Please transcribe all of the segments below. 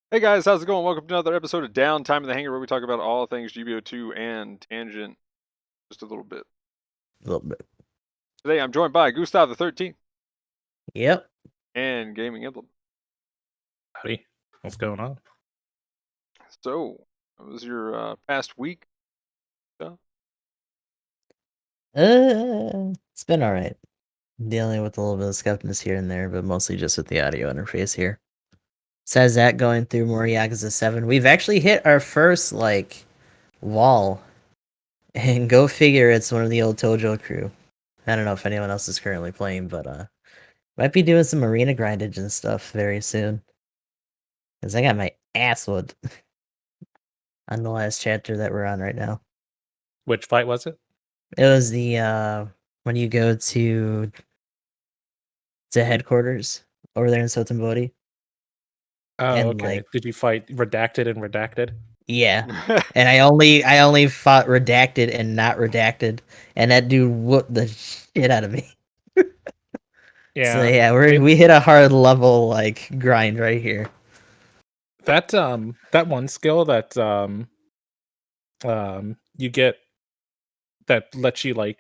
Hey guys, how's it going? Welcome to another episode of Downtime in the Hangar, where we talk about all things GBO2 and Tangent just a little bit. A little bit. Today I'm joined by Gustav the 13th Yep. and Gaming Emblem. Howdy. What's going on? So, what was your past week? It's been all right. Dealing with a little bit of scuffness here and there, but mostly just with the audio interface here. Says that going through more Yakuza 7. We've actually hit our first, wall. And go figure, it's one of the old Tojo crew. I don't know if anyone else is currently playing, but, might be doing some arena grindage and stuff very soon. Because I got my ass whooped on the last chapter that we're on right now. Which fight was it? It was the, when you go to headquarters over there in Sotenbori. Oh, And okay. Did you fight Redacted and Redacted? yeah. And I only fought Redacted and not Redacted, and that dude whooped the shit out of me. So yeah, we hit a hard level grind right here. That one skill that you get that lets you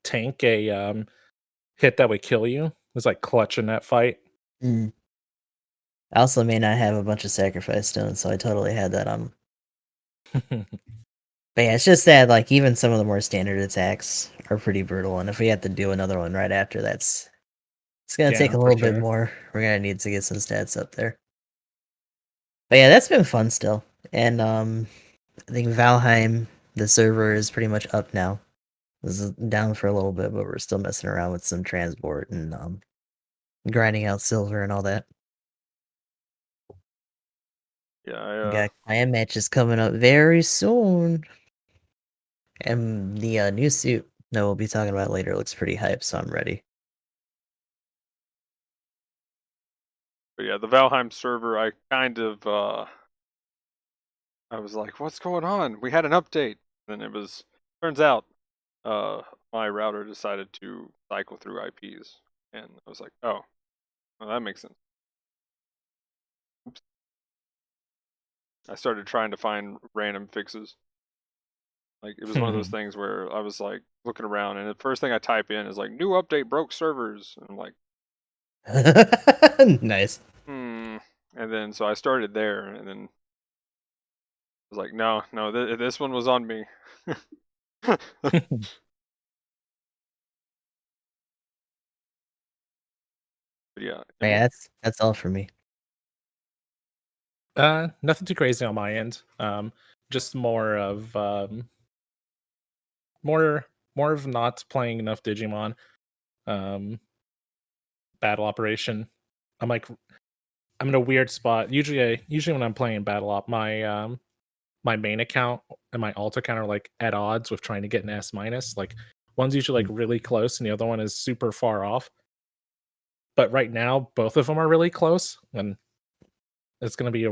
tank a hit that would kill you was clutch in that fight. I also may not have a bunch of sacrifice stones, so I totally had that on. But yeah, it's just that even some of the more standard attacks are pretty brutal, and if we have to do another one right after, it's gonna take a little bit more. We're gonna need to get some stats up there. But yeah, that's been fun still. And I think Valheim, the server is pretty much up now. This is down for a little bit, but we're still messing around with some transport and grinding out silver and all that. Yeah, Got clan matches coming up very soon. And the new suit that we'll be talking about later looks pretty hype, so I'm ready. but yeah, the Valheim server, I kind of, I was like, what's going on? We had an update. And it was, turns out, my router decided to cycle through IPs. And I was like, oh, well, that makes sense. Oops. I started trying to find random fixes. Like, it was one of those things where I was like looking around, and the first thing I type in is like, new update broke servers. And I'm like, nice. And then so I started there, and then I was like, no, this one was on me. But yeah. Yeah, that's all for me. Nothing too crazy on my end. Just more of not playing enough Digimon. Battle Operation. I'm in a weird spot. Usually when I'm playing Battle Op, my my main account and my alt account are at odds with trying to get an S minus. One's usually really close and the other one is super far off. But right now, both of them are really close, and it's gonna be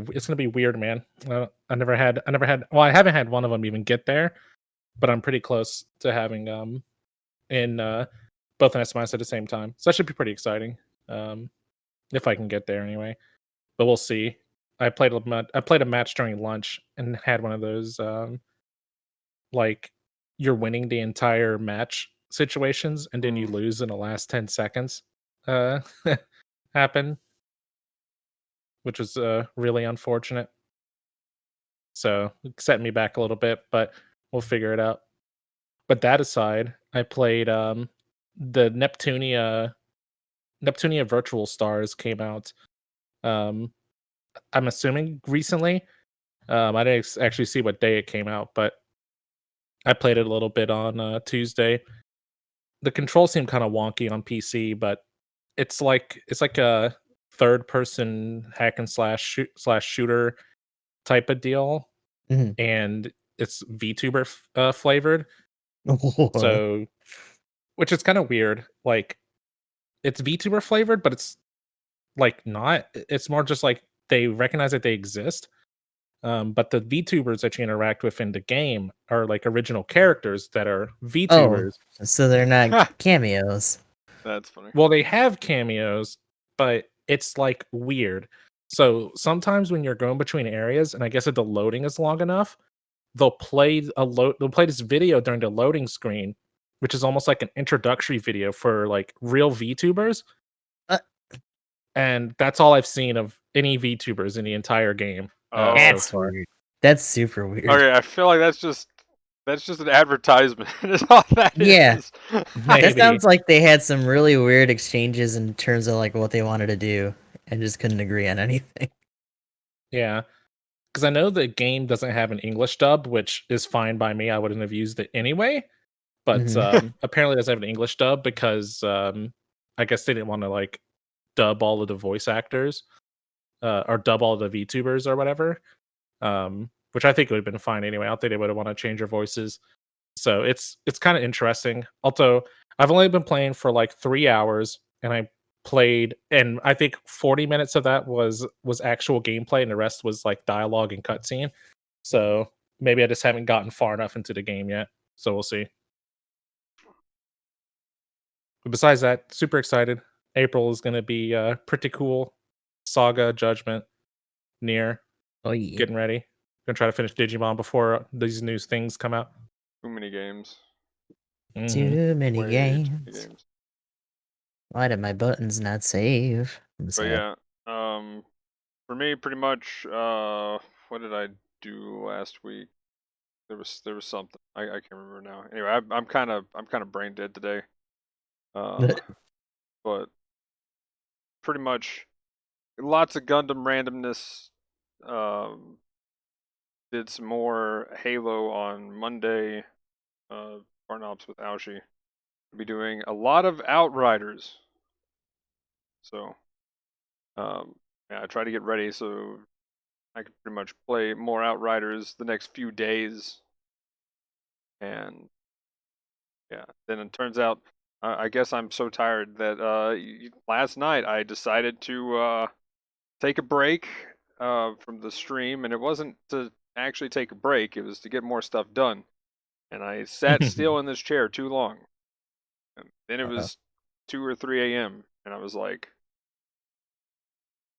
weird, man. I haven't had one of them even get there, but I'm pretty close to having in both an S minus at the same time. So that should be pretty exciting. If I can get there anyway. But we'll see. I played a match during lunch and had one of those you're winning the entire match situations and then you lose in the last 10 seconds happen, which was really unfortunate. So it set me back a little bit, but we'll figure it out. But that aside, I played the Neptunia Virtual Stars came out. I'm assuming recently. I didn't actually see what day it came out, but I played it a little bit on Tuesday. The controls seem kind of wonky on PC, but it's like a third person hack and slash shooter type of deal, and it's VTuber flavored. So, which is kind of weird. It's VTuber flavored, but it's not. It's more just they recognize that they exist. But the VTubers that you interact with in the game are original characters that are VTubers. Oh, so they're not cameos. That's funny. Well, they have cameos, but it's weird. So sometimes when you're going between areas, and I guess if the loading is long enough, they'll play they'll play this video during the loading screen, which is almost like an introductory video for like real VTubers. Uh, And that's all I've seen of any VTubers in the entire game Oh, so That's far. weird. That's super weird. okay. I feel like that's just an advertisement. Is all that Yeah. is. That Maybe. sounds like they had some really weird exchanges in terms of like what they wanted to do and just couldn't agree on anything. Yeah. Because I know the game doesn't have an English dub, which is fine by me. I wouldn't have used it anyway. But Mhm. apparently it doesn't have an English dub because I guess they didn't want to like dub all of the voice actors or dub all the VTubers or whatever. Which I think would have been fine anyway. I don't think they would have want to change their voices. So it's kind of interesting. Also, I've only been playing for like 3 hours, and I played, and I think 40 minutes of that was actual gameplay, and the rest was like dialogue and cutscene. So maybe I just haven't gotten far enough into the game yet. So we'll see. But besides that, super excited. April is going to be pretty cool. Saga, Judgment, Near, Oh yeah. getting ready. Gonna try to finish Digimon before these new things come out. Too many games. Mhm. Too many Way too many games. games. Why did my buttons not save? I'm But sad. yeah, for me, pretty much. What did I do last week? There was something I can't remember now. Anyway, I'm kind of brain dead today. But pretty much lots of Gundam randomness. Um, did some more Halo on Monday. Farnops with Aoshi. We'll be doing a lot of Outriders. So, yeah, I try to get ready so I can pretty much play more Outriders the next few days. And yeah, then it turns out, I guess I'm so tired that last night I decided to take a break from the stream, and it wasn't to actually take a break; it was to get more stuff done. And I sat still in this chair too long. And then it Uh-oh. was 2 or 3 a.m., and I was like,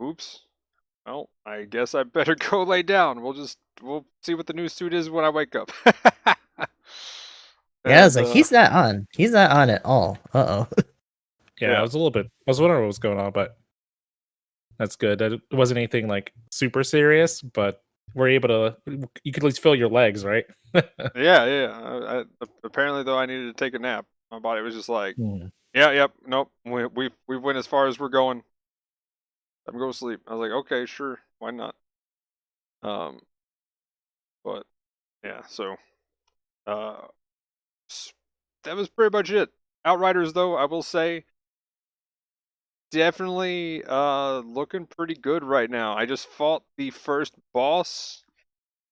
"Oops. Well, I guess I better go lay down. We'll see what the new suit is when I wake up." Yeah, I was And like, he's not on. He's not on at all. Uh-oh. Yeah, yeah, I was a little bit. I was wondering what was going on, but that's good. That it wasn't anything like super serious, but we're able to. You could at least feel your legs, right? yeah. Apparently, though, I needed to take a nap. My body was just like, Hmm. "Yeah, yep, nope. We went as far as we're going. I'm going to sleep." I was like, "Okay, sure, why not?" Um, but yeah, so uh, that was pretty much it. Outriders, though, I will say, definitely looking pretty good right now. I just fought the first boss,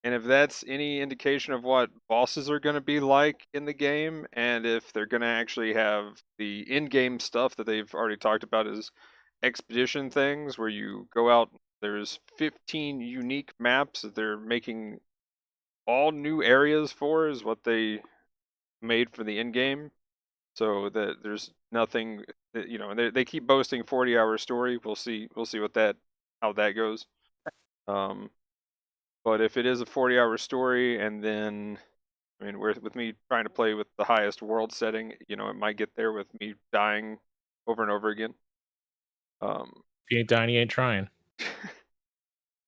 and if that's any indication of what bosses are going to be like in the game, and if they're going to actually have the in-game stuff that they've already talked about as expedition things where you go out, there's 15 unique maps that they're making all new areas for, is what they made for the in-game. So that there's nothing that, and they keep boasting 40-hour story. We'll see what that how that goes. Um, but if it is a 40-hour story, and then I mean, with me trying to play with the highest world setting, it might get there with me dying over and over again. If you ain't dying, you ain't trying.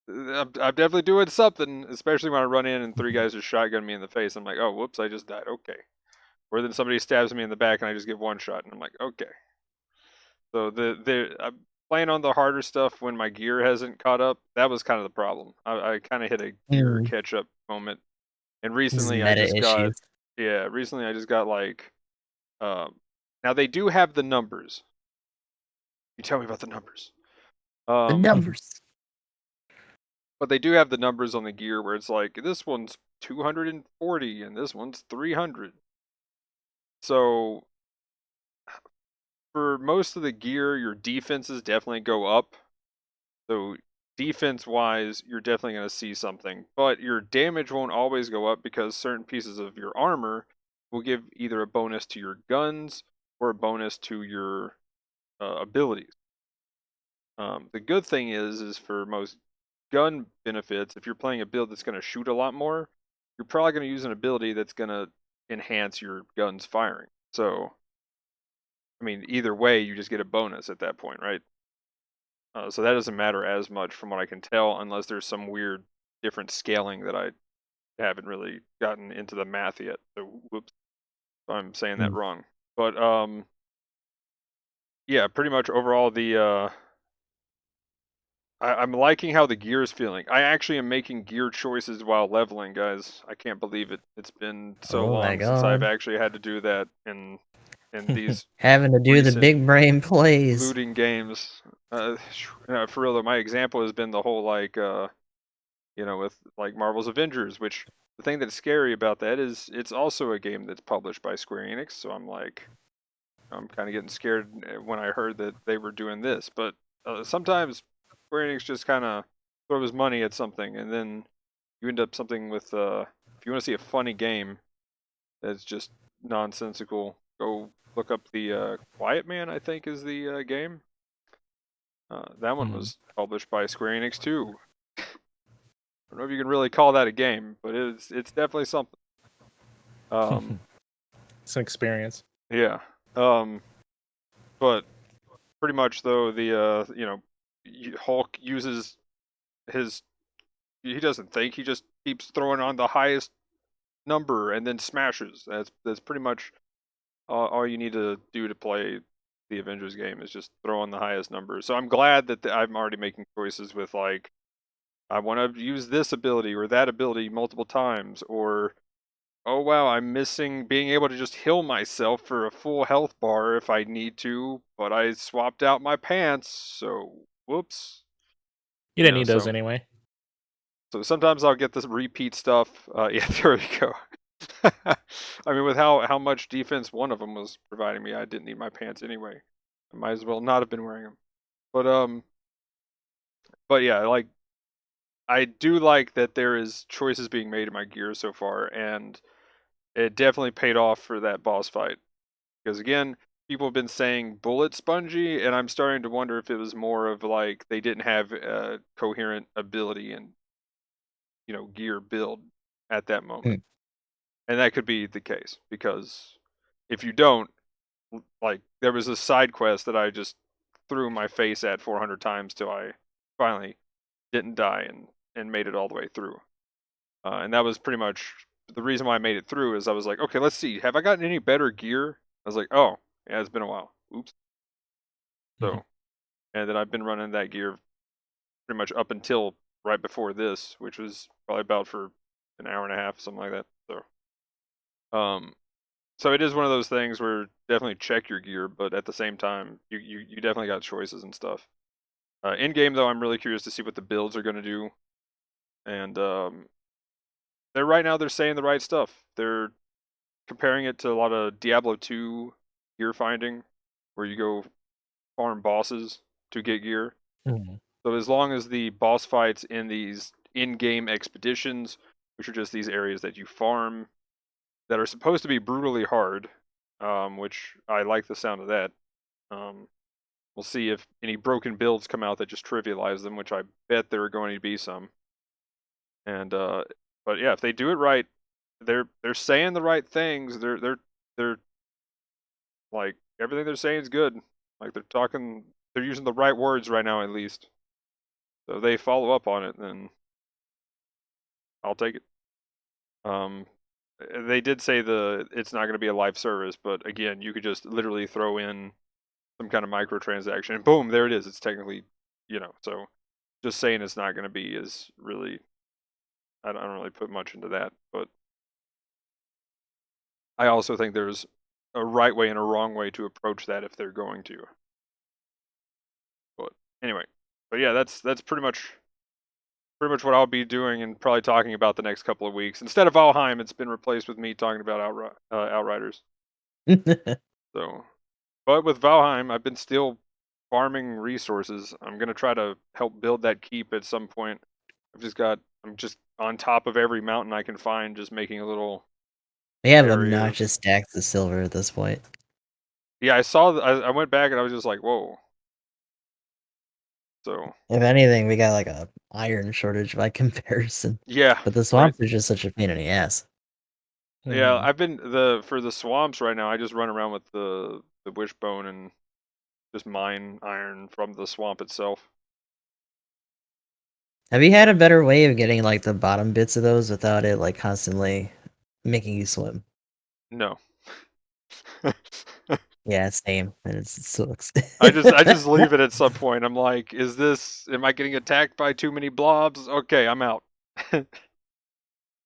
I'm definitely doing something, especially when I run in and three guys just shotgun me in the face. I'm like, oh, whoops, I just died. Okay. Or then somebody stabs me in the back and I just get one shot, and I'm like, okay. So I'm playing on the harder stuff when my gear hasn't caught up. That was kind of the problem. I kind of hit a gear Mm, catch up moment, and these recently meta issues. recently I just got like, now they do have the numbers. You tell me about the numbers. The Um, numbers. but they do have the numbers on the gear where it's like this one's 240 and this one's 300. So for most of the gear, your defenses definitely go up. So defense wise, you're definitely going to see something, but your damage won't always go up because certain pieces of your armor will give either a bonus to your guns or a bonus to your abilities. The good thing is for most gun benefits, if you're playing a build that's going to shoot a lot more, you're probably going to use an ability that's going to enhance your gun's firing. So, I mean, either way, you just get a bonus at that point, right? So that doesn't matter as much from what I can tell, unless there's some weird different scaling that I haven't really gotten into the math yet. So, whoops, if I'm saying that wrong. But yeah, pretty much overall I'm liking how the gear is feeling. I actually am making gear choices while leveling, guys. I can't believe it. It's been so Oh my long since I've god. actually had to do that in these Having to do the recent big brain plays. looting games. For real though, my example has been the whole like with like Marvel's Avengers, which the thing that's scary about that is it's also a game that's published by Square Enix, so I'm kind of getting scared when I heard that they were doing this. But sometimes Square Enix just kind of throws money at something, and then you end up something with. If you want to see a funny game that's just nonsensical, go look up the Quiet Man. I think is the game. That one was published by Square Enix too. I don't know if you can really call that a game, but it's definitely something. It's an experience. Yeah. But pretty much though Hulk uses he doesn't think, he just keeps throwing on the highest number and then smashes. That's pretty much all you need to do to play the Avengers game is just throw on the highest number. So I'm glad that I'm already making choices with like I want to use this ability or that ability multiple times, or oh wow, I'm missing being able to just heal myself for a full health bar if I need to, but I swapped out my pants, so whoops. You didn't need those anyway. So sometimes I'll get this repeat stuff. Yeah, there you go. I mean, with how much defense one of them was providing me, I didn't need my pants anyway. I might as well not have been wearing them. But yeah, like I do like that there is choices being made in my gear so far, and it definitely paid off for that boss fight. Because again, people have been saying bullet spongy, and I'm starting to wonder if it was more of like they didn't have a coherent ability and gear build at that moment. And that could be the case, because if you don't, like there was a side quest that I just threw my face at 400 times till I finally didn't die and made it all the way through. And that was pretty much the reason why I made it through. Is I was like, okay, let's see, have I gotten any better gear? I was like, oh yeah, it's been a while. Oops. So, and then I've been running that gear pretty much up until right before this, which was probably about for an hour and a half, something like that. So it is one of those things where definitely check your gear, but at the same time, you definitely got choices and stuff. In game though, I'm really curious to see what the builds are going to do, and they're saying the right stuff. They're comparing it to a lot of Diablo 2 gear finding, where you go farm bosses to get gear. So as long as the boss fights in these in-game expeditions, which are just these areas that you farm, that are supposed to be brutally hard, which I like the sound of that. We'll see if any broken builds come out that just trivialize them, which I bet there are going to be some. And but yeah, if they do it right, they're saying the right things. They're like everything they're saying is good. Like they're using the right words right now at least. So if they follow up on it, then I'll take it. They did say it's not going to be a live service, but again, you could just literally throw in some kind of microtransaction, and boom, there it is. It's technically, so just saying it's not going to be is really, I don't really put much into that. But I also think there's a right way and a wrong way to approach that if they're going to. But anyway, but yeah, that's pretty much what I'll be doing and probably talking about the next couple of weeks. Instead of Valheim, it's been replaced with me talking about Outriders. So, but with Valheim, I've been still farming resources. I'm gonna try to help build that keep at some point. I'm just on top of every mountain I can find, just making a little. They have area. obnoxious stacks of silver at this point. Yeah, I saw. I went back and I was just like, whoa. So If anything, we got like a iron shortage by comparison. yeah, But the right. swamps are just such a pain in the ass. Yeah, Mhm. I've been for the swamps right now. I just run around with the wishbone and just mine iron from the swamp itself. Have you had a better way of getting like the bottom bits of those without it like constantly making you swim? No. Yeah, same. And it sucks. I just leave it at some point. I'm like, am I getting attacked by too many blobs? Okay, I'm out.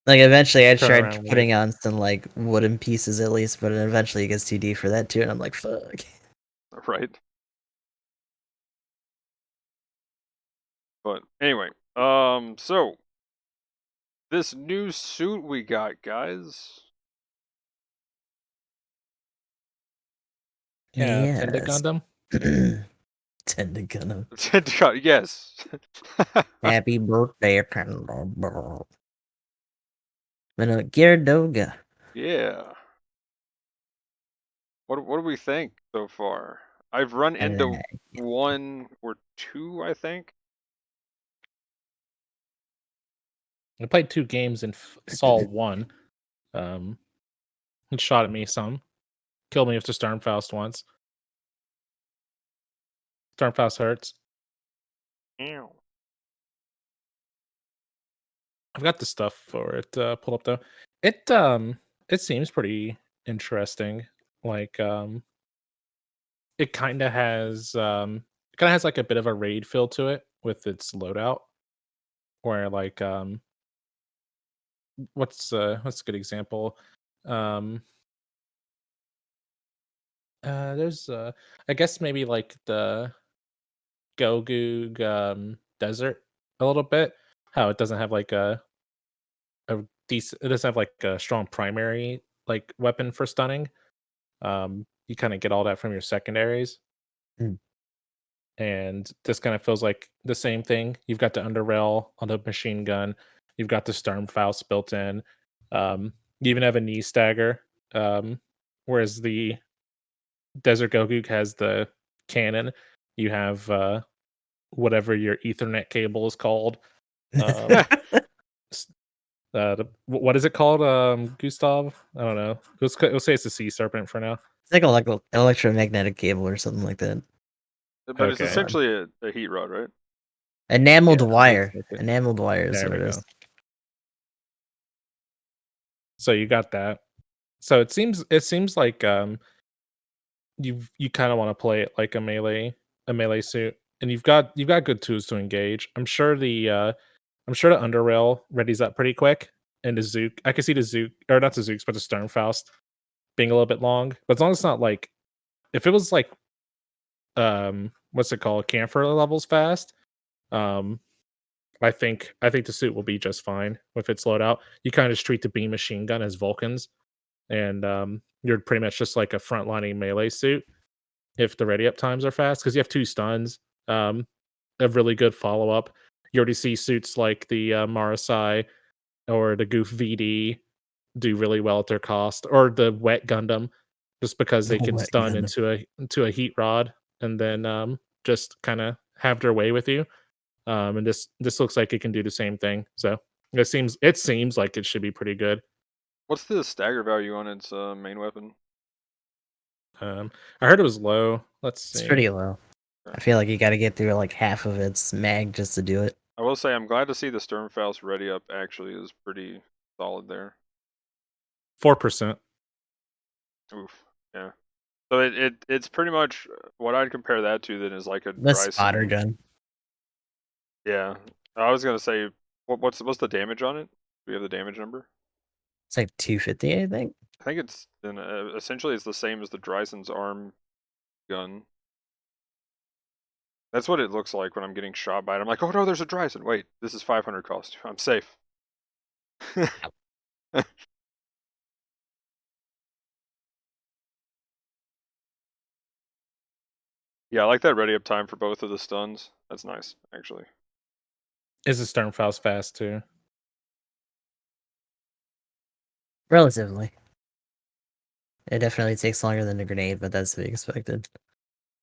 Like eventually I Turn tried around, leave. putting on some like wooden pieces at least, but eventually it gets too deep for that too, and I'm like, fuck. Right. But anyway, so this new suit we got, guys. Yeah, Tenda Yes. Gundam. Tend to gonna. Yes. Happy birthday, Tendo. Geara Doga. Yeah. What do we think so far? I've run into one or two, I think. I played 2 games and saw 1. It shot at me some. Killed me with the Stormfaust once. Stormfaust hurts. Ew. I've got the stuff for it pulled up though. It seems pretty interesting. Like it kind of has like a bit of a raid feel to it with its loadout where like what's a good example? Um there's I guess maybe like the Gogoog desert a little bit. How it doesn't have like a decent it doesn't have like a strong primary like weapon for stunning. You kind of get all that from your secondaries. Mm. And this kind of feels like the same thing. You've got the underrail on the machine gun, you've got the Sturmfaust built in. You even have a knee stagger. Whereas the Desert Gogook has the cannon. You have whatever your Ethernet cable is called. Um, what is it called, Gustav? I don't know. We'll say it's a sea serpent for now. It's like a electromagnetic cable or something like that. But it's Okay. essentially a heat rod, right? Enameled Yeah, wire. looks like it. Enameled wire is There what we it go. is. So you got that. So it seems like you kind of want to play it like a melee suit, and you've got good tools to engage. I'm sure the underrail readies up pretty quick, and the Zook I can see the Zook or not the Zooks but the Sternfaust being a little bit long. But as long as it's not like if it was like what's it called, camphor levels fast, um I think the suit will be just fine with its loadout. You kind of just treat the beam machine gun as Vulcans, and you're pretty much just like a frontlining melee suit if the ready up times are fast because you have 2 stuns, a really good follow up. You already see suits like the Marasai or the Goof VD do really well at their cost, or the Wet Gundam, just because they can Wet stun Gundam. into a heat rod and then just kind of have their way with you. And this looks like it can do the same thing. So it seems like it should be pretty good. What's the stagger value on its main weapon? I heard it was low. Let's It's see. pretty low. I feel like you got to get through like half of its mag just to do it. I will say I'm glad to see the Sturmfaust ready up actually is pretty solid there. 4%. Oof. Yeah. So it's pretty much what I'd compare that to then is like a The spotter Dryson. gun. Yeah. I was gonna say what's the damage on it? Do we have the damage number? It's like 250, I think. I think it's then essentially it's the same as the Dryson's arm gun. That's what it looks like when I'm getting shot by it. I'm like, oh no, there's a Dryson. Wait, this is 500 cost. I'm safe. Yeah, I like that ready up time for both of the stuns. That's nice, actually. Is the Sternfaust fast too? Relatively. It definitely takes longer than a grenade, but that's to be expected.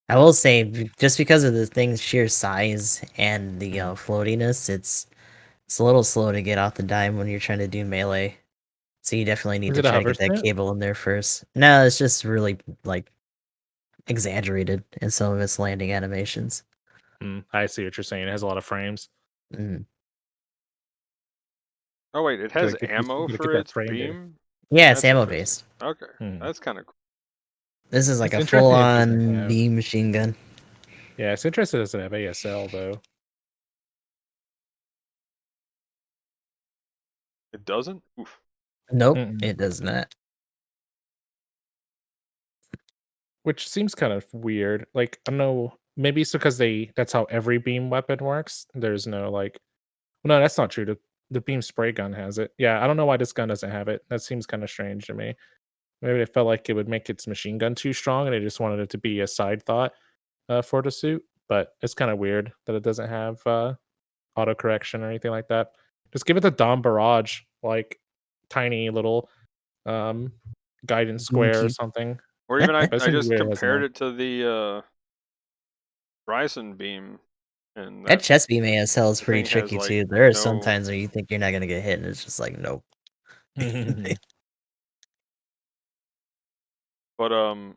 I will say, just because of the thing's sheer size and the Mhm. floatiness, it's a little slow to get off the dime when you're trying to do melee. So you definitely need Is to it a try to hover get that suit? cable in there first. No, it's just really like exaggerated in some of its landing animations. I see what you're saying. It has a lot of frames. Mm. Oh wait, it Gotta has get ammo gotta get for that its frame data. beam. Yeah, it's That's ammo interesting. based. Okay, Hmm. that's kind of cool. This is like It's a interesting it doesn't full-on have. beam machine gun. Yeah, it's interesting it doesn't have ASL though. It doesn't. Oof. Nope, Mm-mm. it does not. Which seems kind of weird. Like I don't know, maybe it's because that's how every beam weapon works. There's no like, well, no, that's not true. The beam spray gun has it. Yeah, I don't know why this gun doesn't have it. That seems kind of strange to me. Maybe they felt like it would make its machine gun too strong, and they just wanted it to be a side thought for the suit. But it's kind of weird that it doesn't have auto correction or anything like that. Just give it the Dom Barrage, like tiny little um guidance square or Cute. something. Or even I, But it I seems just weird it doesn't compared have. it to the Bryson beam, and That that chest beam ASL is pretty thing has tricky like too. There are some no. times where you think you're not gonna get hit, and it's just like nope. But so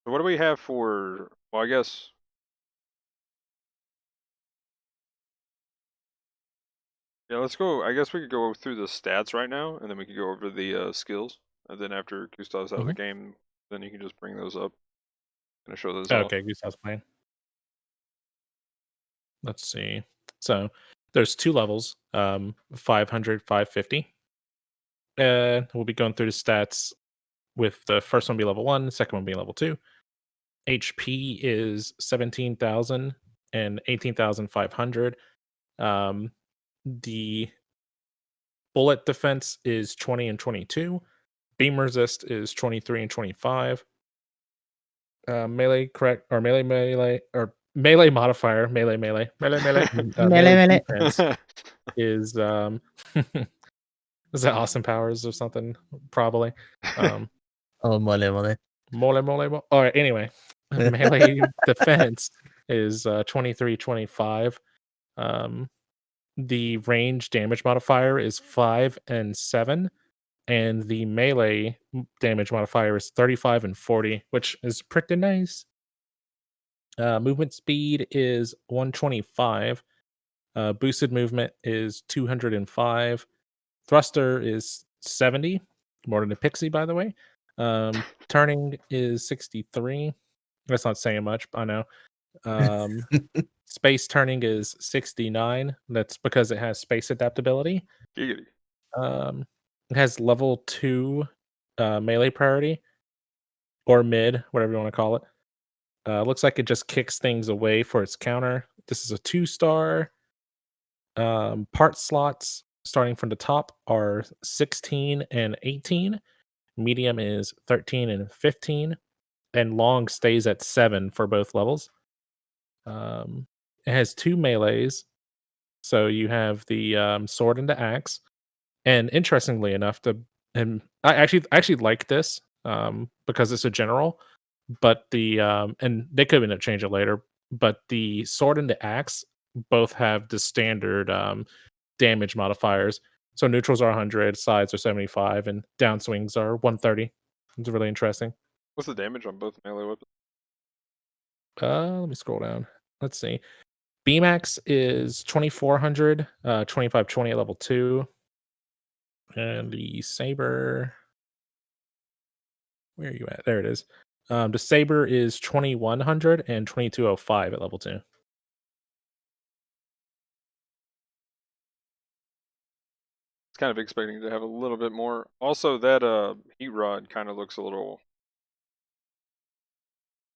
what do we have for? Well, I guess. Yeah, let's go. I guess we could go through the stats right now, and then we could go over the skills. And then after Gustav's out of the Mhm. game, then you can just bring those up and show those off. Okay, Gustav's playing. Let's see. So there's two levels, 500, 550. We'll be going through the stats with the first one be level 1, the second one be level 2. HP is 17,000 and 18,500. The bullet defense is 20 and 22. Beam resist is 23 and 25. Melee correct or melee modifier, Melee, melee melee. defense is is that Austin Powers or something? Probably. Um Oh, mole, mole. mole. All right, anyway. Melee defense is 23, 25. Um the range damage modifier is 5 and 7, and the melee damage modifier is 35 and 40, which is pretty nice. Movement speed is 125. Boosted movement is 205. Thruster is 70, more than a pixie, by the way. Turning is 63. That's not saying much, I know. Space turning is 69. That's because it has space adaptability. Giggity. It has level 2 melee priority or mid, whatever you want to call it. Looks like it just kicks things away for its counter. This is a 2-star. Part slots starting from the top are 16 and 18. Medium is 13 and 15. And long stays at 7 for both levels. It has 2 melees. So you have the sword and the axe. And interestingly enough, and I actually like this because it's a general, but and they could end up changing it later. But the sword and the axe both have the standard damage modifiers. So neutrals are 100, sides are 75, and downswings are 130. It's really interesting. What's the damage on both melee weapons? Let me scroll down. Let's see. BMAX is 2400, 2520 at level 2. And the saber, where are you at? There it is. The saber is 2100 and 2205 at level 2. It's kind of expecting to have a little bit more. Also, that heat rod kind of looks a little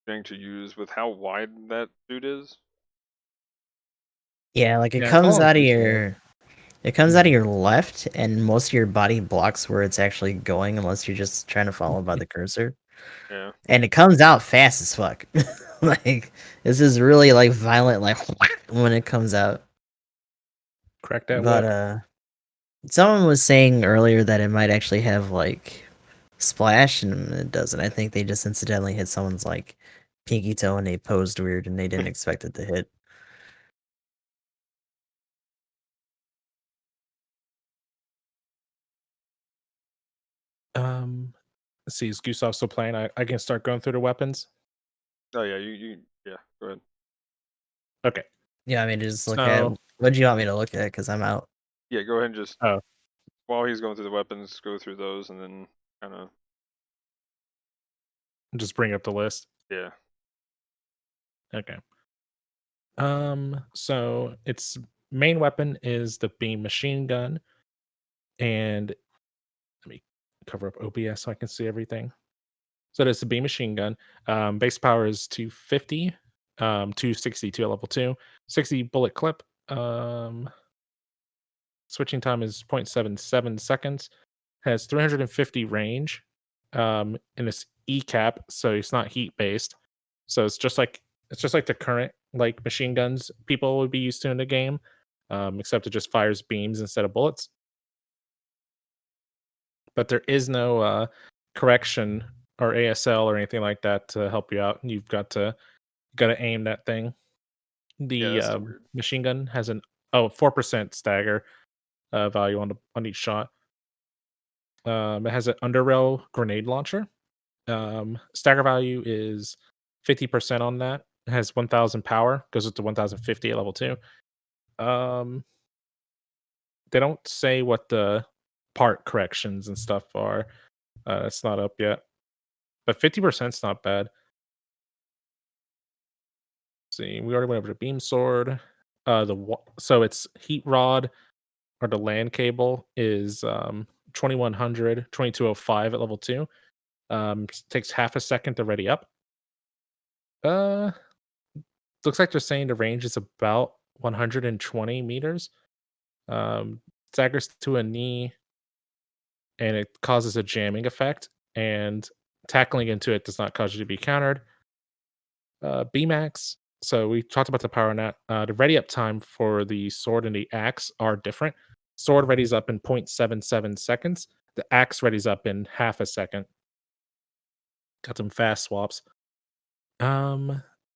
thing to use with how wide that suit is. Yeah, like it Yeah, it's comes all out of inclusive. your left, and most of your body blocks where it's actually going, unless you're just trying to follow by the cursor. Yeah. And it comes out fast as fuck. Like this is really like violent, like when it comes out. Crack that But whip. someone was saying earlier that it might actually have like splash and it doesn't. I think they just incidentally hit someone's like pinky toe and they posed weird and they didn't expect it to hit. Let's see, is Gustav still playing? I can start going through the weapons. Oh yeah, yeah. Go ahead. Okay. Yeah, I mean, just look at what do you want me to look at? Because I'm out. Yeah, go ahead and just Oh, while he's going through the weapons, go through those and then kind of just bring up the list. yeah. Okay. So its main weapon is the beam machine gun, and let me cover up OBS so I can see everything. So it's a beam machine gun. Base power is 250, 262 at level 2, 60 bullet clip. Switching time is 0.77 seconds. Has 350 range. And it's E cap, so it's not heat based. So it's just like the current like machine guns people would be used to in the game, except it just fires beams instead of bullets. But there is no correction or ASL or anything like that to help you out. You've got to aim that thing. Yeah, The that's still weird. machine gun has an 4% stagger value on each shot. It has an underrail grenade launcher. Stagger value is 50% on that. It has 1000 power, goes up to 1050 at level 2. Um, they don't say what the part corrections and stuff are. It's not up yet, but 50% is not bad. See, we already went over the beam sword. So its heat rod or the land cable is 2100, 2205 at level 2. Takes half a second to ready up. Uh, Looks like they're saying the range is about 120 meters. Staggers to a knee, and it causes a jamming effect. And tackling into it does not cause you to be countered. BMAX. So we talked about the power net. The ready up time for the sword and the axe are different. Sword readies up in 0.77 seconds. The axe readies up in half a second. Got some fast swaps.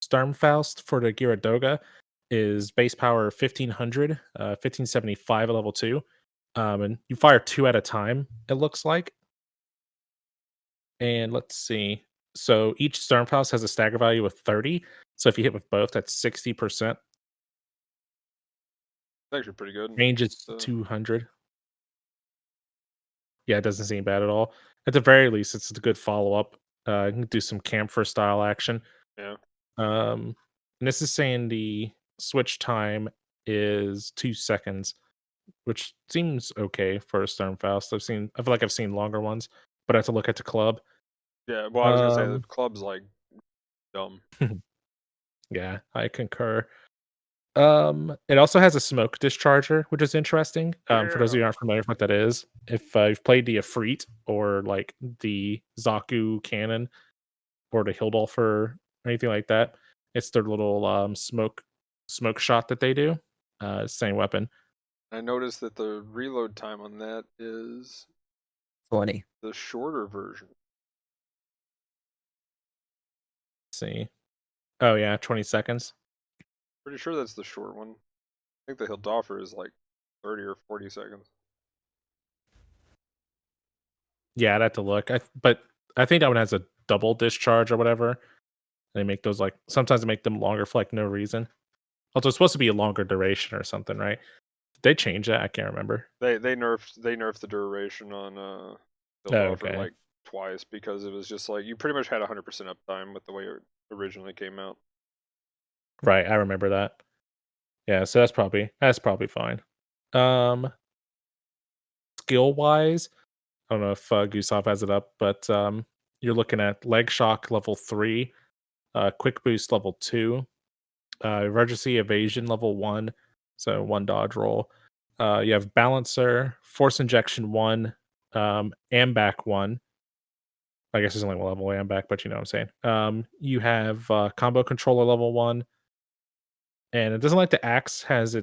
Stormfaust for the Geara Doga is base power 1500, 1575 at level 2. And you fire 2 at a time, it looks like. And let's see. So each Stormfaust has a stagger value of 30. So if you hit with both, that's 60%. It's actually pretty good. Range is 200. Yeah, it doesn't seem bad at all. At the very least, it's a good follow up. You can do some camphor style action. Yeah. And this is saying the switch time is 2 seconds, which seems okay for a Stormfaust. I feel like I've seen longer ones, but I have to look at the club. Yeah, well, I was gonna say the club's like dumb. Yeah, I concur. It also has a smoke discharger, which is interesting. For those of you who aren't familiar with what that is, if you've played the Ifrit or like the Zaku cannon or the Hildolfer or anything like that, it's their little smoke shot that they do. Same weapon. I noticed that the reload time on that is 20. the shorter version. Let's see. Oh yeah, 20 seconds. Pretty sure that's the short one. I think the Hildoffer is like 30 or 40 seconds. Yeah, I'd have to look. But I think that one has a double discharge or whatever. They make those like sometimes they make them longer for like no reason. Also, it's supposed to be a longer duration or something, right? Did they change that? I can't remember. They nerfed the duration on Oh, Hildoffer okay. like twice because it was just like you pretty much had 100% uptime with the way it originally came out. Right, I remember that. Yeah, so that's probably fine. Skill wise, I don't know if Gustav has it up, but you're looking at leg shock level 3, quick boost level 2, emergency evasion level 1, so 1 dodge roll. You have balancer, force injection 1, ambac 1. I guess there's only one level ambac, but you know what I'm saying. You have combo controller level 1, and it doesn't like the axe has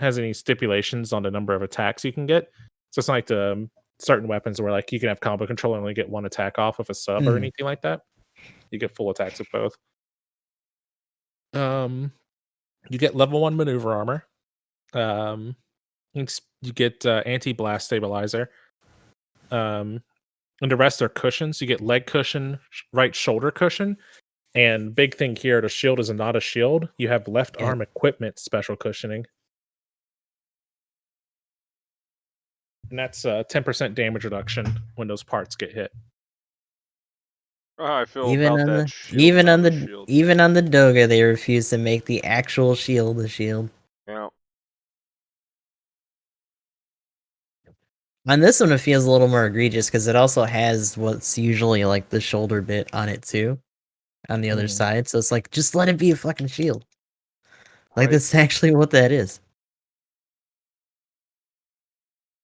any stipulations on the number of attacks you can get. So it's not like the certain weapons where like you can have combo control and only get one attack off of a sub or anything like that. You get full attacks with both. You get level 1 maneuver armor. You get anti-blast stabilizer. And the rest are cushions. You get leg cushion, right shoulder cushion, and big thing here, the shield is not a shield. You have left Yep. arm equipment special cushioning. And that's 10% damage reduction when those parts get hit. How I feel Even about on that the shield even not on a the shield. even on the Doga, they refuse to make the actual shield a shield. Yeah. On this one, it feels a little more egregious because it also has what's usually like the shoulder bit on it too, on the other side. So it's like, just let it be a fucking shield. Like that's actually what that is.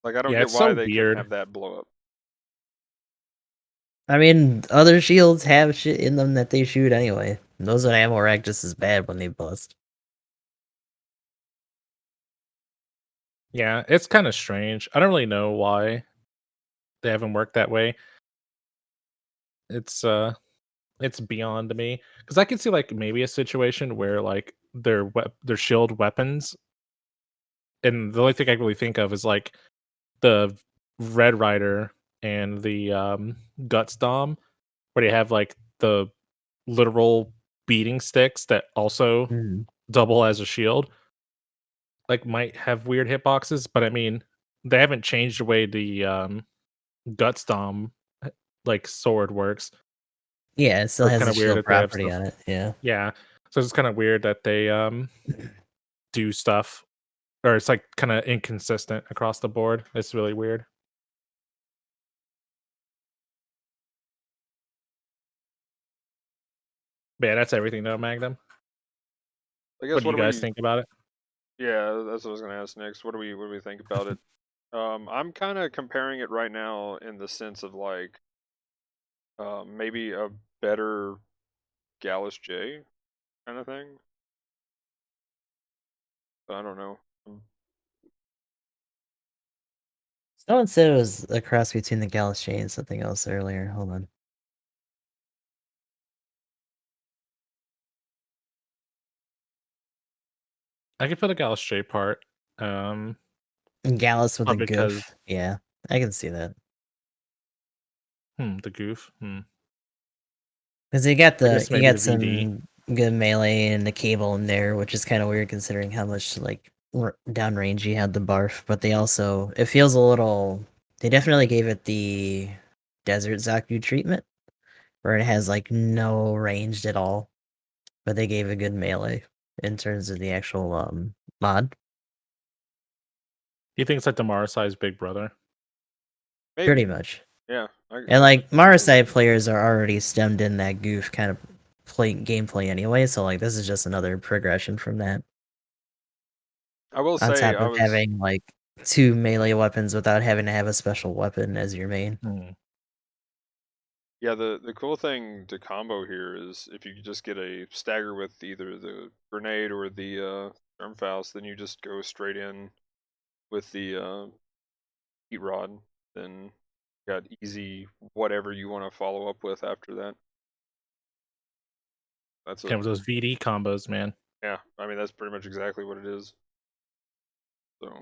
Like I don't Yeah, get it's why so they couldn't weird. have that blow up. I mean, other shields have shit in them that they shoot anyway. Those on ammo rack just as bad when they bust. Yeah, it's kind of strange. I don't really know why they haven't worked that way. It's beyond me because I can see like maybe a situation where like their shield weapons, and the only thing I can really think of is like the Red Rider and the Guts Dom, where they have like the literal beating sticks that also double as a shield. Like might have weird hitboxes, but I mean they haven't changed the way the Guts Dom like sword works. Yeah, it still So it's has kind a of weird shield that they have property stuff. on it. Yeah. Yeah. So it's kind of weird that they do stuff, or it's like kind of inconsistent across the board. It's really weird. But yeah, that's everything though, Magnum. I guess What do what you do guys we? think about it? Yeah, that's what I was gonna ask next. What do we think about it? I'm kind of comparing it right now in the sense of like, maybe a better Gallus J kind of thing. I don't know. Someone said it was a cross between the Gallus J and something else earlier. Hold on. I can feel the Gallus J part. Gallus with a Because goof. Yeah, I can see that. the goof. Because you I guess maybe got the VD. some good melee and the cable in there, which is kind of weird considering how much like downrange you had the barf. But they also, it feels a little. They definitely gave it the Desert Zaku treatment, where it has like no ranged at all, but they gave a good melee in terms of the actual mod. He thinks like the Marasai's big brother. Pretty Maybe. much. Yeah. And like Marasai players are already stemmed in that goof kind of gameplay anyway, so like this is just another progression from that. I will On say top I of was. having like 2 melee weapons without having to have a special weapon as your main. Yeah, the cool thing to combo here is if you just get a stagger with either the grenade or the Sturmfaust, then you just go straight in with the heat rod. Then you got easy whatever you want to follow up with after that. That's Kind of those VD combos, man. yeah. I mean that's pretty much exactly what it is. So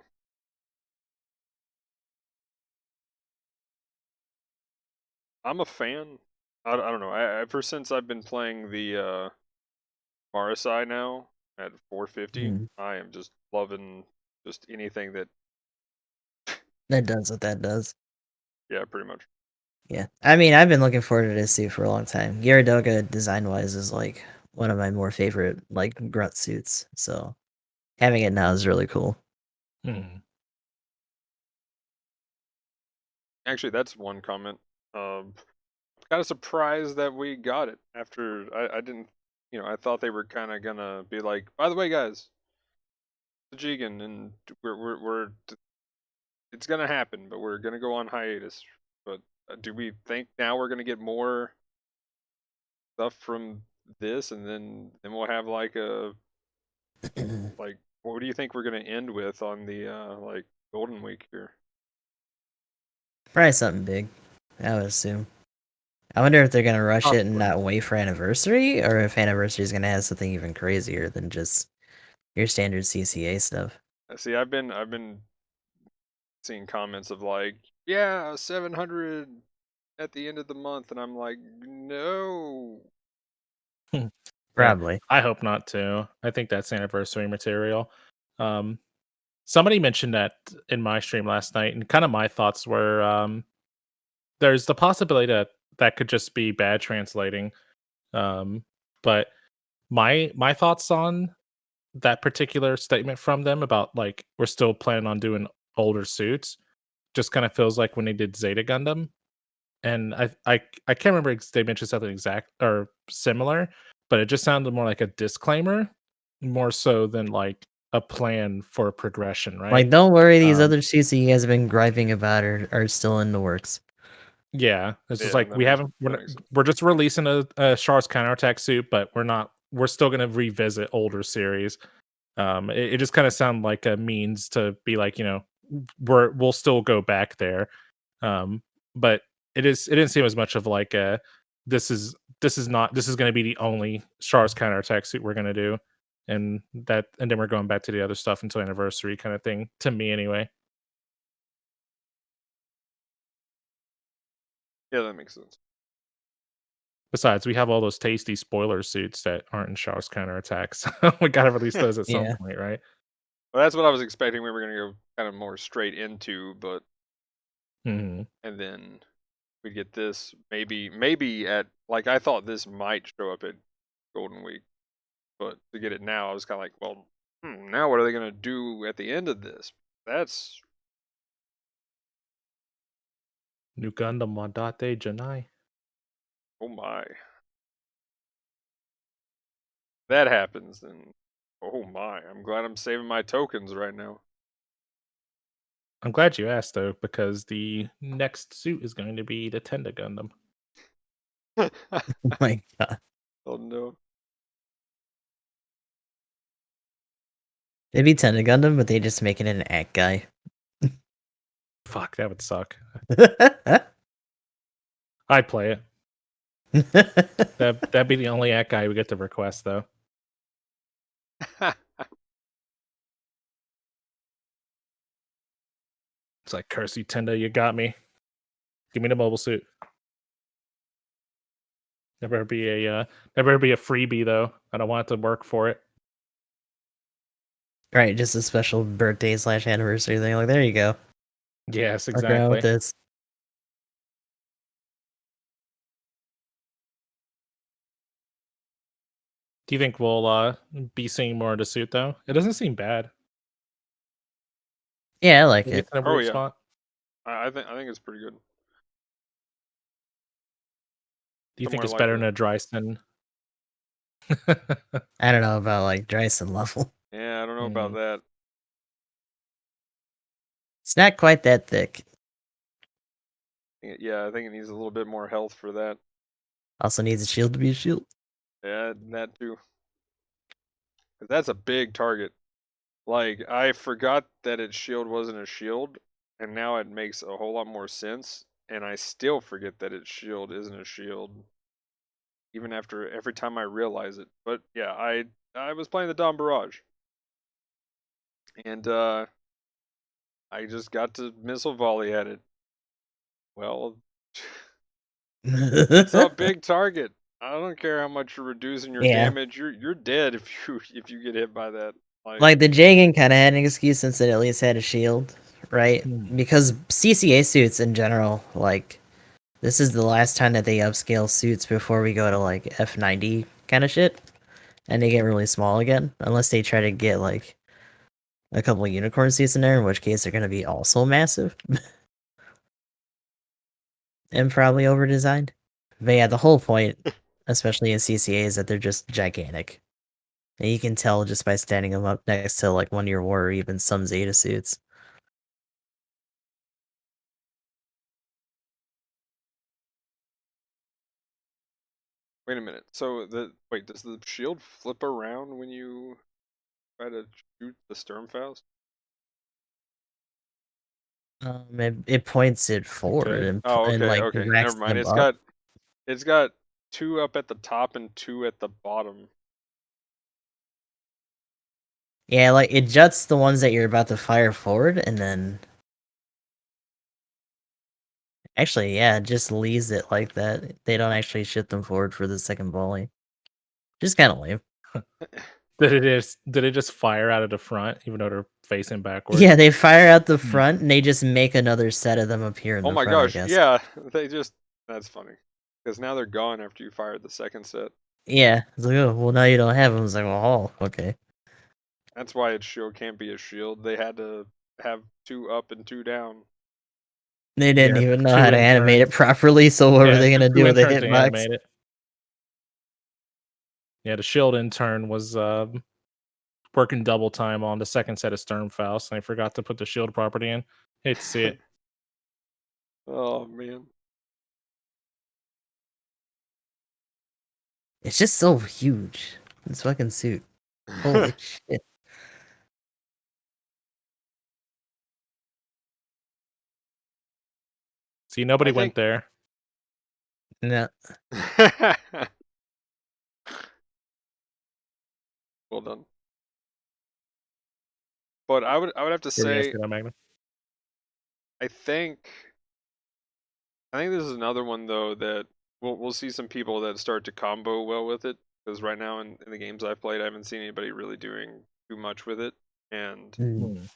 I'm a fan. I don't know. Ever since I've been playing the Marasai now at 450, I am just loving just anything that. That does what that does. Yeah, pretty much. Yeah. I mean, I've been looking forward to this suit for a long time. Geara Doga design-wise is like one of my more favorite like grunt suits. So having it now is really cool. Actually, that's one comment. Kind of surprised that we got it after I didn't, I thought they were kind of gonna be like, by the way, guys, the Jigen, and it's gonna happen, but we're gonna go on hiatus. But do we think now we're gonna get more stuff from this, and then we'll have like a like, what do you think we're gonna end with on the like Golden Week here? Probably something big, I would assume. I wonder if they're gonna rush it and Possibly. not wait for anniversary, or if anniversary is gonna have something even crazier than just your standard CCA stuff. See, I've been seeing comments of like, yeah, 700 at the end of the month, and I'm like, no. Yeah, Probably. I hope not too. I think that's anniversary material. Somebody mentioned that in my stream last night, and kind of my thoughts were there's the possibility that that could just be bad translating. But my thoughts on that particular statement from them about like we're still planning on doing older suits just kind of feels like when they did Zeta Gundam, and I can't remember they mentioned something exact or similar, but it just sounded more like a disclaimer, more so than like a plan for progression, right? Like, don't worry, these Um, other suits that you guys have been griping about are still in the works. yeah, it's just Yeah, like we haven't that makes sense. we're just releasing a Char's counterattack suit, but we're still gonna revisit older series. It just kind of sounded like a means to be like, we'll still go back there. But it didn't seem as much of like a this is not this is going to be the only Char's counterattack suit we're going to do, and then we're going back to the other stuff until anniversary kind of thing to me anyway. Yeah, that makes sense. Besides, we have all those tasty spoiler suits that aren't in Char's counterattacks. We got to release those at some Yeah. point, right? Well, that's what I was expecting we were going to go kind of more straight into, but Hmm. and then we'd get this maybe at like I thought this might show up at Golden Week, but to get it now, I was kind of like, well, now what are they going to do at the end of this? That's New Gundam Wadate Janai. oh my. That happens, then oh my, I'm glad I'm saving my tokens right now. I'm glad you asked though, because the next suit is going to be the Tenda Gundam. Oh my god. Oh no. It'd be Tenda Gundam, but they just make it an act guy. Fuck, that would suck. I'd play it. That'd be the only act guy we get to request though. It's like, curse you, Tenda, you got me. Give me the mobile suit. There better be a freebie though. I don't want it to work for it. Right, just a special birthday / anniversary thing. Like, there you go. Yes, Work around with exactly. this. Do you think we'll be seeing more of the suit though? It doesn't seem bad. Yeah, I like Maybe it. it's in a Oh weird yeah, spot. I think it's pretty good. Do you think Somewhere it's like better than a a Dryston? I don't know about like Dryson level. yeah, I don't know about Mm. that. It's not quite that thick. Yeah, I think it needs a little bit more health for that. Also needs a shield to be a shield. Yeah, that too. 'Cause that's a big target. Like I forgot that its shield wasn't a shield, and now it makes a whole lot more sense. And I still forget that its shield isn't a shield, even after every time I realize it. But yeah, I was playing the Dom Barrage, and I just got to missile volley at it. Well, it's a big target. I don't care how much you're reducing your Yeah. damage. You're dead if you get hit by that. Like, the Jagan kind of had an excuse since it at least had a shield, right? Hmm. Because CCA suits in general, like, this is the last time that they upscale suits before we go to, like, F90 kind of shit. And they get really small again. Unless they try to get, like, a couple unicorn suits in there, in which case they're going to be also massive. And probably over-designed. But yeah, the whole point, especially in CCA, is that they're just gigantic. And you can tell just by standing them up next to, like, one of your war or even some Zeta suits. Wait a minute. So wait, does the shield flip around when you try to shoot the Sturmfaust? It points it forward Okay. and, Oh, and okay, like okay. racks Never mind. them up. It's got 2 up at the top and 2 at the bottom. Yeah, like it juts the ones that you're about to fire forward, and then actually, yeah, it just leaves it like that. They don't actually shoot them forward for the second volley. Just kind of lame. Did it just fire out of the front, even though they're facing backwards? Yeah, they fire out the Hmm. front, and they just make another set of them appear in Oh the my front, I gosh, guess. yeah. That's funny. Because now they're gone after you fired the second set. Yeah, it's like, oh, well, now you don't have them. It's like, well, oh, okay. That's why its shield can't be a shield. They had to have 2 up and 2 down. They didn't Yeah, even know 2 how to animate it interns. properly, so what were Yeah, they it gonna took 2 do with a interns to hitbox? animate it. Yeah, the shield intern was working double time on the second set of Sternfaust, and I forgot to put the shield property in. Hate to see it. Oh man. It's just so huge. This fucking suit. Holy shit. See, nobody I went think there. No. Well done. But I would have to Were we gonna say say that, Magnum? I think this is another one though that we'll see some people that start to combo well with it, because right now in the games I've played I haven't seen anybody really doing too much with it, and Mm.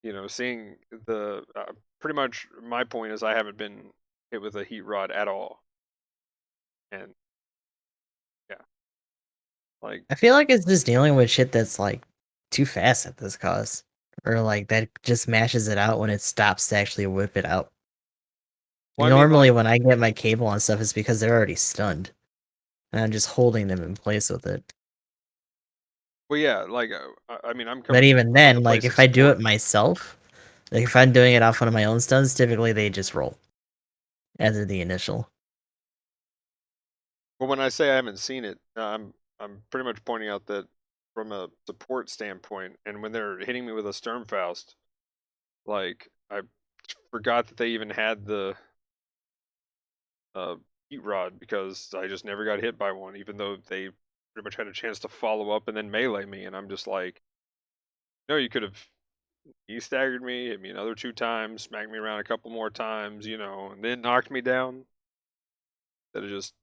you know, seeing the pretty much my point is I haven't been hit with a heat rod at all, and yeah, like I feel like it's just dealing with shit that's like too fast at this cost. Or like that just mashes it out when it stops to actually whip it out. well, I mean, Normally like, when I get my cable on stuff, it's because they're already stunned. And I'm just holding them in place with it. well, yeah, like I mean, I'm But coming even from the then, like place of if I do it support. myself, like if I'm doing it off one of my own stuns, typically they just roll. As of the initial. Well, when I say I haven't seen it, I'm pretty much pointing out that from a support standpoint, and when they're hitting me with a Sturmfaust, like I forgot that they even had the heat rod, because I just never got hit by one, even though they pretty much had a chance to follow up and then melee me, and I'm just like, no, you could have staggered me, hit me another 2 times, smacked me around a couple more times, you know, and then knocked me down. Instead of just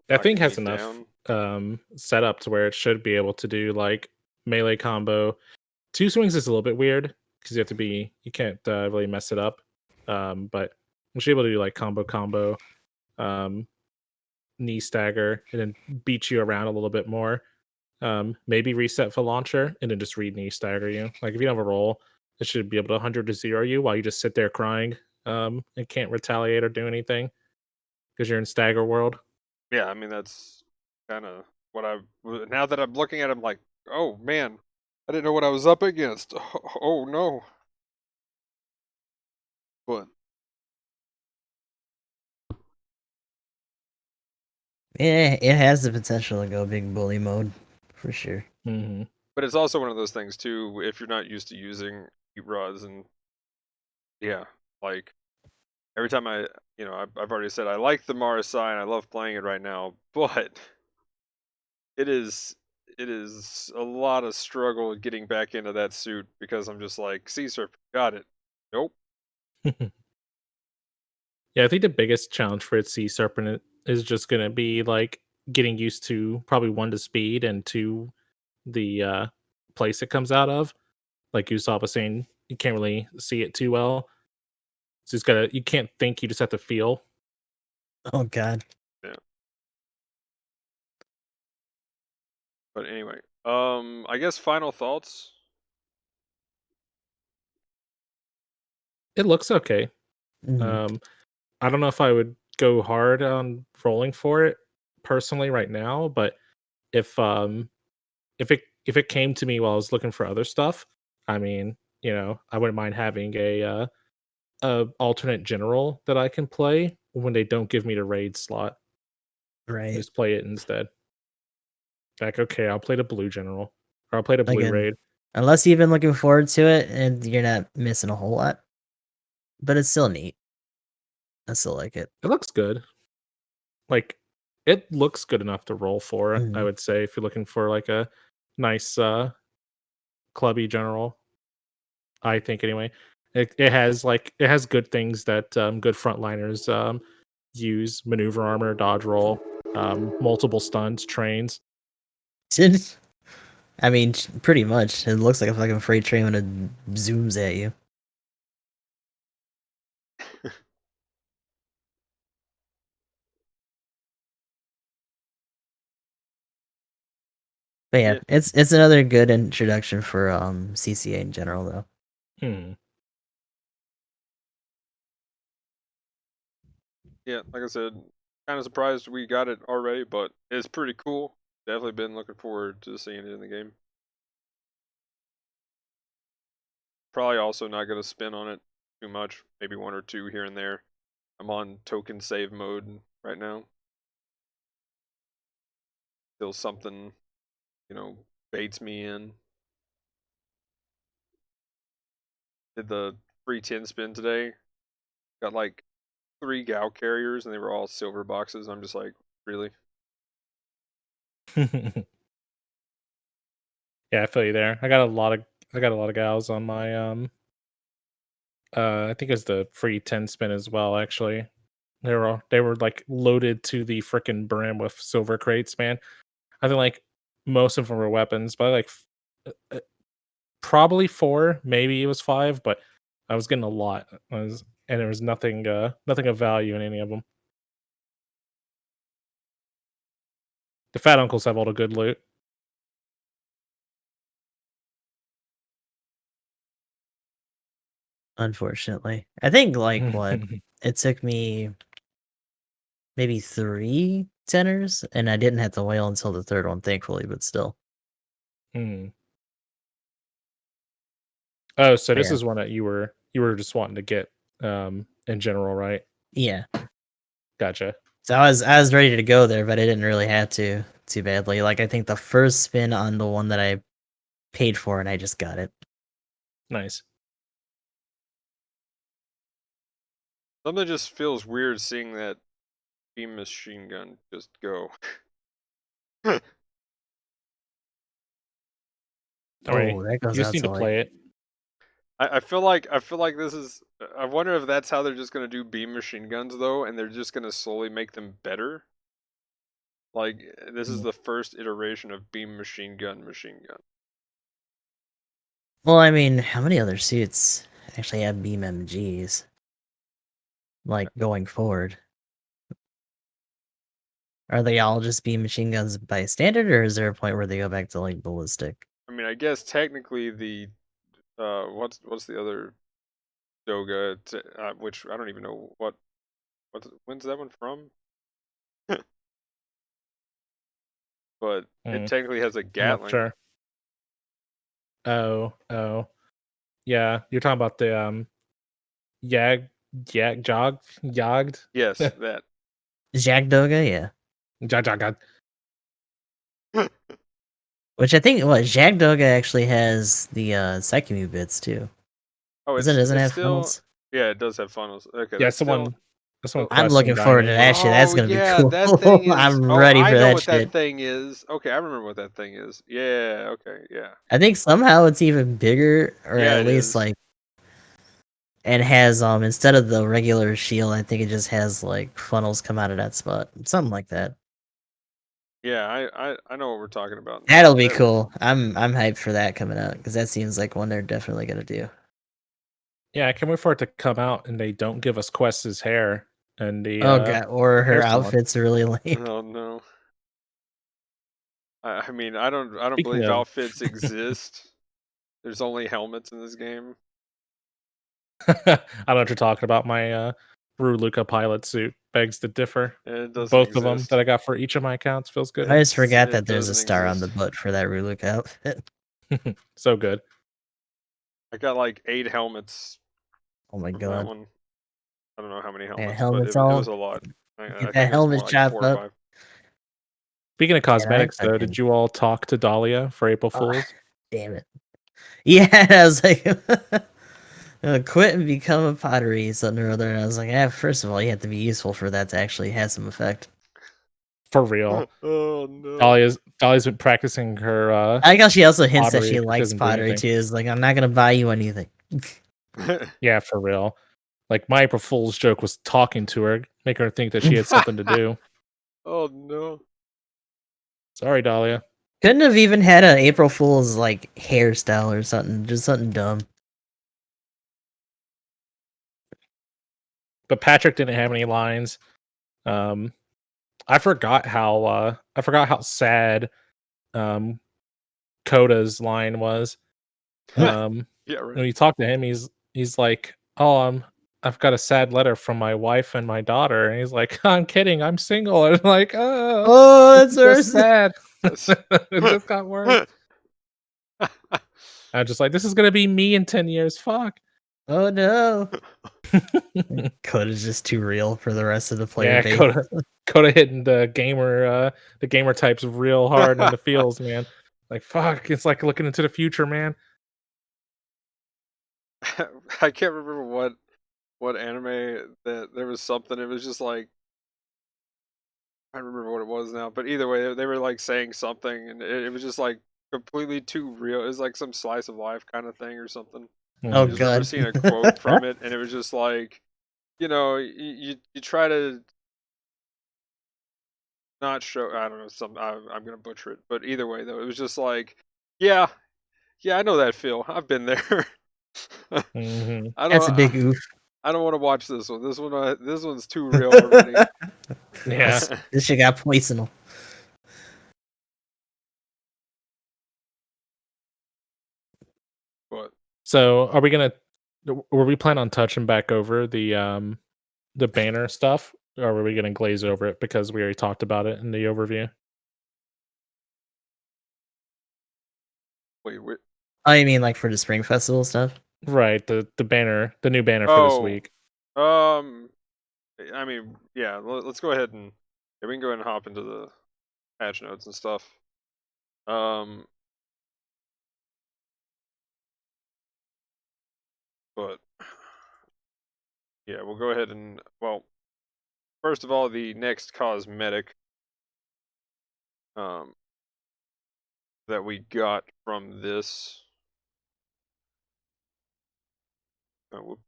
I think knocking me has enough setup to where it should be able to do like melee combo. 2 swings is a little bit weird because you can't really mess it up. But we should be able to do like combo, um, knee stagger, and then beat you around a little bit more. Maybe reset for launcher and then just read knee stagger you. Like if you don't have a roll, it should be able to 100 to 0 you while you just sit there crying and can't retaliate or do anything because you're in stagger world. Yeah, I mean that's kind of what now that I'm looking at him like, oh man, I didn't know what I was up against. Oh, no. But Yeah, it has the potential to go big bully mode for sure. Mm-hmm. but it's also one of those things too, if you're not used to using heat rods, and yeah, like every time I've already said I like the Mars sign, I love playing it right now, but it is a lot of struggle getting back into that suit, because I'm just like, Sea Serpent, got it. Nope. Yeah, I think the biggest challenge for its Sea Serpent is just going to be like getting used to probably 1 to speed and 2 the place it comes out of. Like Usopp was saying, you can't really see it too well. So you can't think, you just have to feel. Oh god. Yeah. But anyway, I guess final thoughts. It looks okay. Mhm. Um, I don't know if I would go hard on rolling for it personally right now, but if um if it came to me while I was looking for other stuff, I mean, I wouldn't mind having a alternate general that I can play when they don't give me the raid slot. Right. Just play it instead. Like, okay, I'll play the blue general, or I'll play the blue Again, raid. Unless you've been looking forward to it, and you're not missing a whole lot. But it's still neat. I still like it. It looks good. Like, it looks good enough to roll for, I Mhm. would say, if you're looking for, like, a nice, clubby general, I think anyway. It has, like it has good things that, good frontliners, use: maneuver armor, dodge roll, multiple stuns, trains. I mean, pretty much. It looks like a fucking freight train when it zooms at you. But yeah, Yeah, it's another good introduction for CCA in general, though. Hmm. yeah. Like I said, kind of surprised we got it already, but it's pretty cool. Definitely been looking forward to seeing it in the game. Probably also not gonna spin on it too much. Maybe one or two here and there. I'm on token save mode right now. Till something, baits me in. Did the free 10 spin today. Got like 3 Gal carriers and they were all silver boxes. I'm just like, really? Yeah, I feel you there. I got a lot of gals on my, I think it's the free 10 spin as well, actually. They were, like, loaded to the frickin' brim with silver crates, man. I think, like, most of them were weapons, but, like, probably 4, maybe it was 5, but I was getting a lot. And there was nothing, nothing of value in any of them. The fat uncles have all the good loot. Unfortunately, I think like what it took me maybe 3 tenors, and I didn't have to wait until the third one, thankfully. But still, Hmm. Oh, so but this yeah, is one that you were just wanting to get, in general, right? yeah. Gotcha. So I was ready to go there, but I didn't really have to too badly. Like I think the first spin on the one that I paid for, and I just got it. Nice. Something just feels weird seeing that beam machine gun just go. Don't worry. Oh, that You goes just out need to to like play it. I feel like this is. I wonder if that's how they're just gonna do beam machine guns though, and they're just gonna slowly make them better. Like this is mm. the first iteration of beam machine gun. Well, I mean, how many other suits actually have beam MGs? Like going forward, are they all just beam machine guns by standard, or is there a point where they go back to like ballistic? I mean, I guess technically the what's the other Doga, which I don't even know when's that one from, but it Mm, technically has a I'm not Gatling. sure. Oh. Yeah, you're talking about the, Yag Jogged? Yes, that. Jack Doga, yeah. Jagad. Which I think what Jack Doga actually has the Psychemu bits too. Oh, Doesn't it it's have still, funnels? yeah, it does have funnels. Okay, Yeah, that's still. it's the one I'm questing looking forward to diamond. that shit. That's Oh gonna be yeah, cool. that thing is. I'm Oh, ready I for know that what that shit. thing is. Okay, I remember what that thing is. Yeah. Okay. Yeah. I think somehow it's even bigger, or Yeah, at it least is. like, and has instead of the regular shield, I think it just has like funnels come out of that spot, something like that. Yeah, I know what we're talking about now. That'll be That. cool. I'm hyped for that coming out because that seems like one they're definitely gonna do. Yeah, I can't wait for it to come out and they don't give us Quest's hair and the, Oh god, or her hair salon. outfit's really lame. Oh no. I mean, I don't Speaking believe of outfits exist. There's only helmets in this game. I don't know what you're talking about. My, Rue Luca pilot suit begs to differ. And it doesn't Both of them that exist. I got for each of my accounts feels good. I just forgot It that there's a doesn't star on the exist. butt for that Ruluk outfit. So good. I got like 8 helmets Oh my from that god. one. I don't know how many Man, helmets, but helmet's it was all. a lot. I Get that think it was more helmet like shot 4 or up. 5. Speaking of And I cosmetics, though, did fucking. you all talk to Dahlia for April Oh, Fools? damn it. Yeah, I was like, quit and become a pottery something or other. And I was like, first of all, you have to be useful for that to actually have some effect. For real. Oh no. Dahlia's been practicing her I like how she also hints that pottery. she She likes doesn't do pottery anything. too. Is like, I'm not gonna buy you anything. Yeah, for real. Like my April Fool's joke was talking to her, making her think that she had something to do. Oh no. Sorry, Dahlia. Couldn't have even had an April Fool's like hairstyle or something, just something dumb. But Patrick didn't have any lines. I forgot how sad Coda's line was. Yeah, right. When you talk to him, he's like, "Oh, I've got a sad letter from my wife and my daughter," and he's like, "I'm kidding, I'm single." And I'm like, "Oh, Oh, this that's is just worse. sad." That's- It just got worse. I'm just like, "This is gonna be me in 10 years." Fuck. Oh no. Code is just too real for the rest of the player Yeah, base. Coda hitting the gamer types real hard in the feels, man. Like fuck, it's like looking into the future, man. I can't remember what anime that there was something. It was just like I don't remember what it was now, but either way, they were like saying something, and it was just like completely too real. It was like some slice of life kind of thing or something. I Oh Mhm. just remember god. seeing a quote from it, and it was just like, you try to not show. I don't know. I'm gonna butcher it, but either way, though, it was just like, yeah, yeah, I know that feel. I've been there. Mhm. I That's a don't. big oof. I don't want to watch this one. This one's too real already. Yeah. This shit got poisonal. But So, are we gonna? Were we plan on touching back over the banner stuff, or were we gonna glaze over it because we already talked about it in the overview? wait. Oh, you mean like for the spring festival stuff? Right, the banner, the new banner for this Oh, week. um, I mean, yeah. Let's go ahead and yeah, we can go ahead and hop into the patch notes and stuff. Um, but yeah, we'll go ahead and first of all, the next cosmetic um that we got from this. Whoop,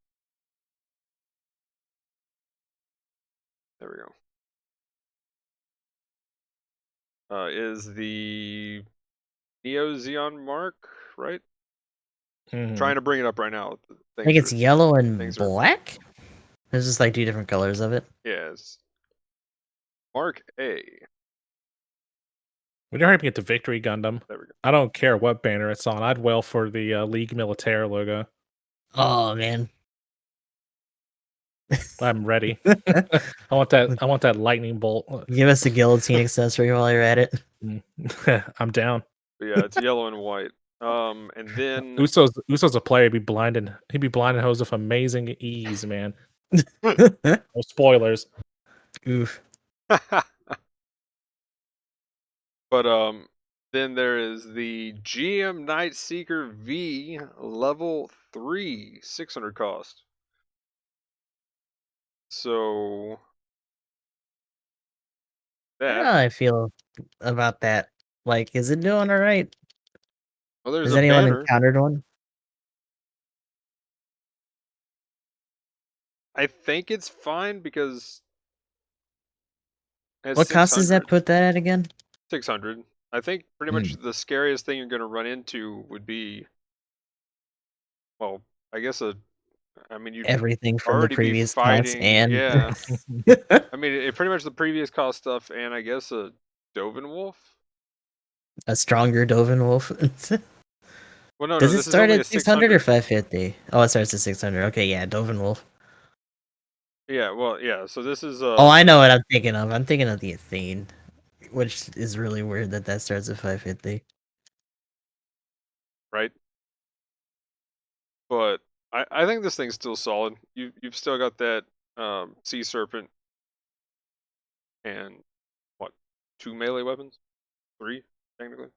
there we go. Is the Neo Xeon Mark, right? Mhm. Trying to bring it up right now. I think it's yellow and things are black. There's just like two different colors of it. yeah, it's Mark A. We don't have to get to Victory Gundam. There we go. I don't care what banner it's on. I'd wail for the League Militaire logo. Oh man. I'm ready. I want that. I want that lightning bolt. Give us a guillotine accessory while you're at it. I'm down. But yeah, it's yellow and white. And then Uso's a player. He'd be blinding hoes with amazing ease, man. No spoilers. Oof. but then there is the GM Night Seeker V level 3 600 cost. So I don't that know how I feel about that. Like, is it doing all right? there's Has a anyone banner. encountered one? I think it's fine because it's What cost does that 600. put that at again? 600. I think pretty much Mm. the scariest thing you're going to run into would be, well, I guess I mean, you'd Everything from the already be previous costs fighting, and yeah. I mean, pretty much the previous cost stuff, and I guess a Dovin Wolf. a stronger Dovin Wolf. Well, no, Does it this is start only a at 600 or 600. 550? Oh, it starts at 600. Okay, yeah, Dovin Wolf. Yeah, well, yeah. So this is Oh, I know what I'm thinking of. I'm thinking of the Athene, which is really weird that that starts at 550. right, but I think this thing's still solid. You've still got that Sea Serpent and what, 2 melee weapons, 3 technically.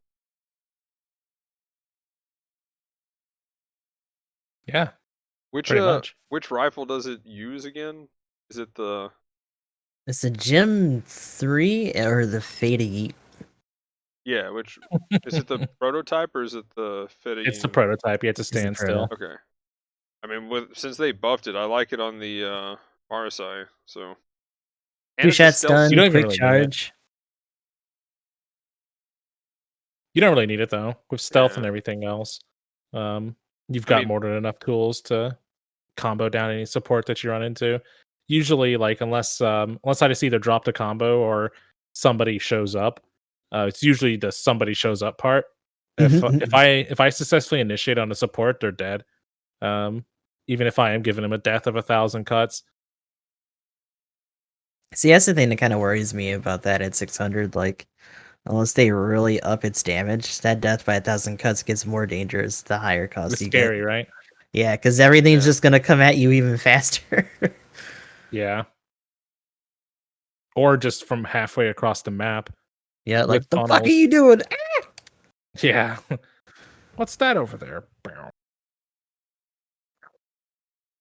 Yeah, Which pretty much. which rifle does it use again? Is it the It's the Gym 3 or the Fata Yeet? yeah? Which is it the prototype or is it the It's the fitting? prototype. You have to Is the stand proto. still. Okay. I mean, since they buffed it, I like it on the RSI. So, and 2 it's a shots stealth You done, don't suit. even quick really need it. charge. You don't really need it though. With stealth and Yeah. everything else, you've I got mean, more than enough tools to combo down any support that you run into. Usually, like unless I just either dropped a combo or somebody shows up, it's usually the somebody shows up part. If I successfully initiate on a support, they're dead. Um, even if I am giving them a death of 1,000 cuts. See, that's the thing that kind of worries me about that at 600. Like, unless they really up its damage, that death by 1,000 cuts gets more dangerous the higher cost It's you get. scary, right? Yeah, because everything's yeah. just gonna come at you even faster. Yeah. Or just from halfway across the map Yeah, with like, the fuck are tunnels. you doing? Yeah. What's that over there?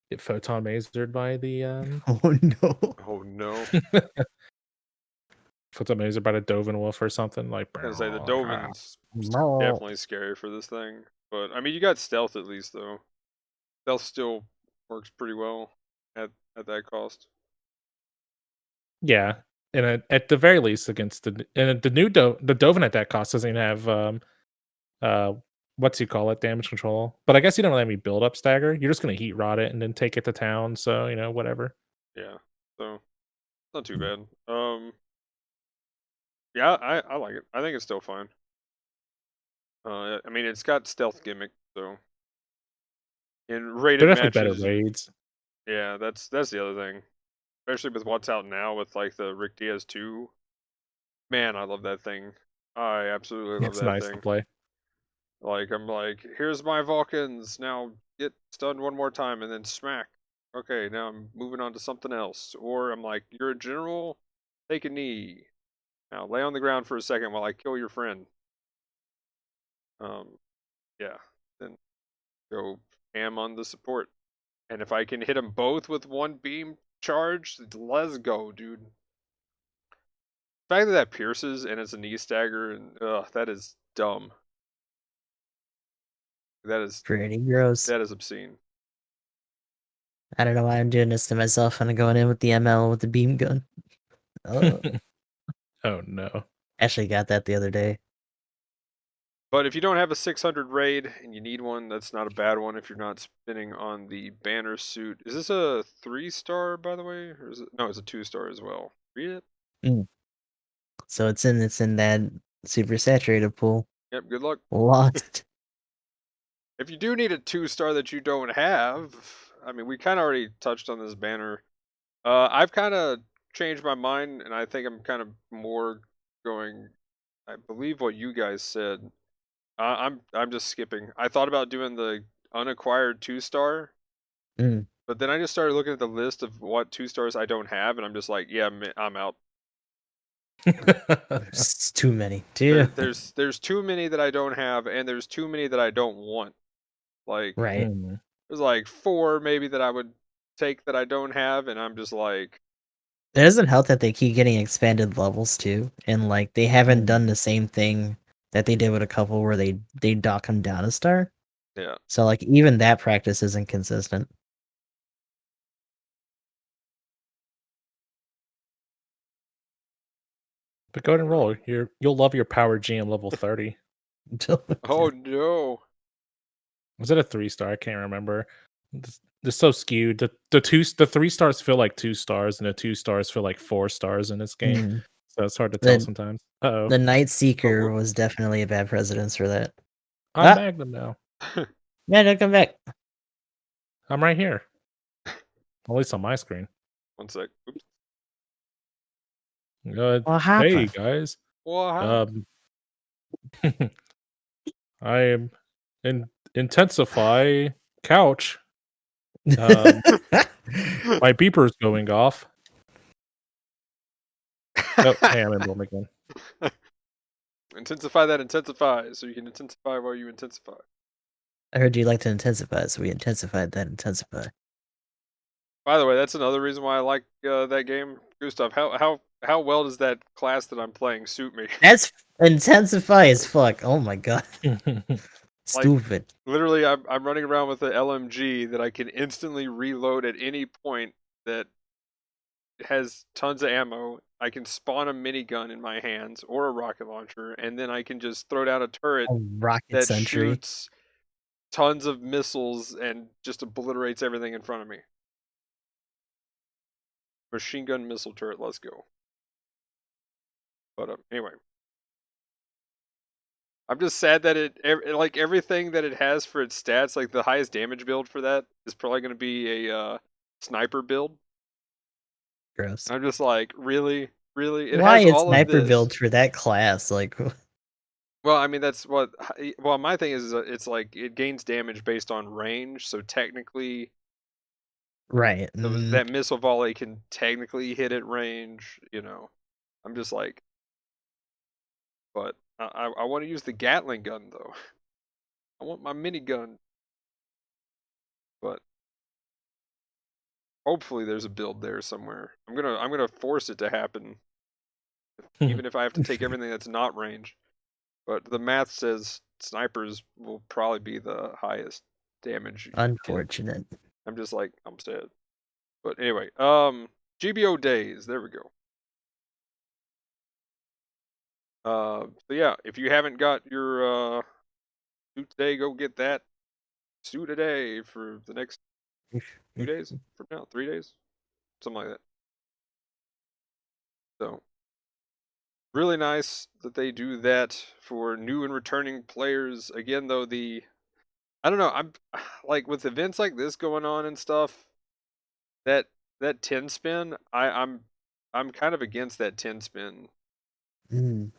Get photon mazered by the Oh no. Oh no. photon mazered by the Dovin wolf or something like. I was gonna say the Dovin's definitely scary for this thing, but I mean, you got stealth at least though. Stealth still works pretty well at that cost. Yeah, and at the very least against the new the Dovin at that cost doesn't even have uh what's you call it, damage control. But I guess you don't really have any build up stagger. You're just gonna heat rod it and then take it to town. So whatever. Yeah. So not too bad. Yeah, I like it. I think it's still fine. I mean, it's got stealth gimmick, so in They're rated definitely better matches, raids. yeah, that's the other thing. Especially with what's out now with like the Rick Diaz 2. Man, I love that thing. I absolutely love It's that nice to thing. play. Like I'm like, here's my Vulcans. Now get stunned one more time and then smack. Okay, now I'm moving on to something else. Or I'm like, you're a general, take a knee. Now lay on the ground for a second while I kill your friend. Yeah. Then go ham on the support. And if I can hit them both with one beam charge, let's go, dude. The fact that that pierces and it's a knee stagger, and that is dumb. That is Pretty gross. obscene. I don't know why I'm doing this to myself and I'm going in with the ML with the beam gun. Oh, Oh no. actually got that the other day. But if you don't have a 600 raid and you need one, that's not a bad one if you're not spinning on the banner suit. Is this a 3-star, by the way? Or is it? No, it's a 2-star as well. Read it? Mm. So it's in that super saturated pool. Yep, good luck. Lost. If you do need a 2-star that you don't have, I mean, we kind of already touched on this banner. I've kind of changed my mind, and I think I'm kind of more going. I believe what you guys said. I'm just skipping. I thought about doing the unacquired 2-star, Mm. but then I just started looking at the list of what 2-stars I don't have, and I'm just like, yeah, I'm out. It's too many. Too. There's too many that I don't have, and there's too many that I don't want. Like Right. Mm. there's like 4 maybe that I would take that I don't have, and I'm just like, It doesn't help that they keep getting expanded levels too, and like they haven't Mm. done the same thing that they did with a couple where they dock them down a star. yeah. So like even that practice isn't consistent. But go ahead and roll. You'll love your power GM level 30. Oh no. Was it a 3-star? I can't remember. They're so skewed. The 3-stars feel like 2 stars, and the 2 stars feel like 4 stars in this game. Mm. So it's hard to tell The sometimes. Uh-oh. the Night Seeker whoops. was definitely a bad precedence for that. I'm Ah, Magnum now. yeah, don't come back. I'm right here. At least on my screen. One sec. Oops. Uh, What hey happened? guys. What? I am intensify couch. My beeper's going off. Oh, hey, I'm emblem again. Intensify that intensify, so you can intensify while you intensify. I heard you like to intensify, so we intensified that intensify. By the way, that's another reason why I like that game, Gustav. How well does that class that I'm playing suit me? That's intensify as fuck. Oh my god. Like, Stupid. literally, I'm running around with an LMG that I can instantly reload at any point. That has tons of ammo. I can spawn a minigun in my hands or a rocket launcher, and then I can just throw down a turret A rocket that sentry. shoots tons of missiles and just obliterates everything in front of me. Machine gun missile turret, let's go. But anyway, I'm just sad that like everything that it has for its stats, like the highest damage build for that is probably going to be a sniper build. Gross. I'm just like, really, really, it Why has is all of sniper this. build for that class? Like, Well, I mean that's what. Well, my thing is it's like it gains damage based on range, so technically right. that missile volley can technically hit at range. I'm just like, but I want to use the Gatling gun though. I want my minigun. But hopefully there's a build there somewhere. I'm gonna force it to happen, even if I have to take everything that's not range. But the math says snipers will probably be the highest damage you can get. Unfortunate. I'm just like, I'm sad. But anyway, GBO days. There we go. So yeah, if you haven't got your suit today, go get that suit today for the next 2 days from now, 3 days, something like that. So really nice that they do that for new and returning players. Again, though, I don't know, I'm like with events like this going on and stuff, that 10 spin, I'm kind of against that 10 spin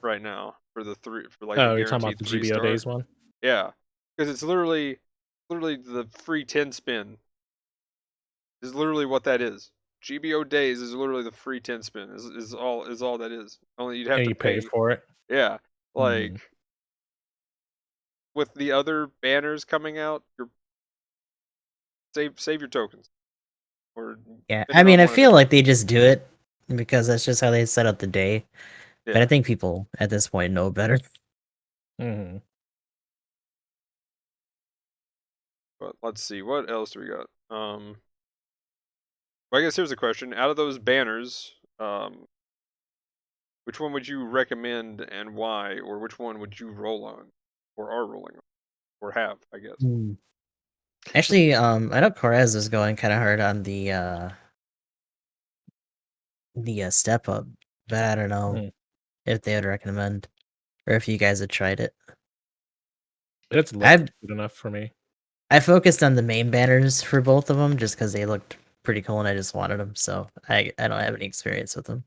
right now for like the Oh, you're talking about guaranteed the 3 GBO star. days one? Yeah, because it's literally the free 10 spin is literally what that is. GBO days is literally the free 10 spin is all that is. Only you'd have And to you pay pay. for it? Yeah, like Mhm. with the other banners coming out, you're save your tokens or Yeah, spend I it mean, on I one of feel these. like they just do it because that's just how they set up the day. But I Yeah, think people at this point know better. Mhm. but let's see what else do we got. Well, I guess here's a question: out of those banners, which one would you recommend and why, or which one would you roll on, or are rolling on, or have? I guess. Actually, I know Corez is going kind of hard on the step up, but I don't know Mhm. if they would recommend or if you guys had tried it. It's looked I good enough for me. I focused on the main banners for both of them just because they looked pretty cool and I just wanted them. So I don't have any experience with them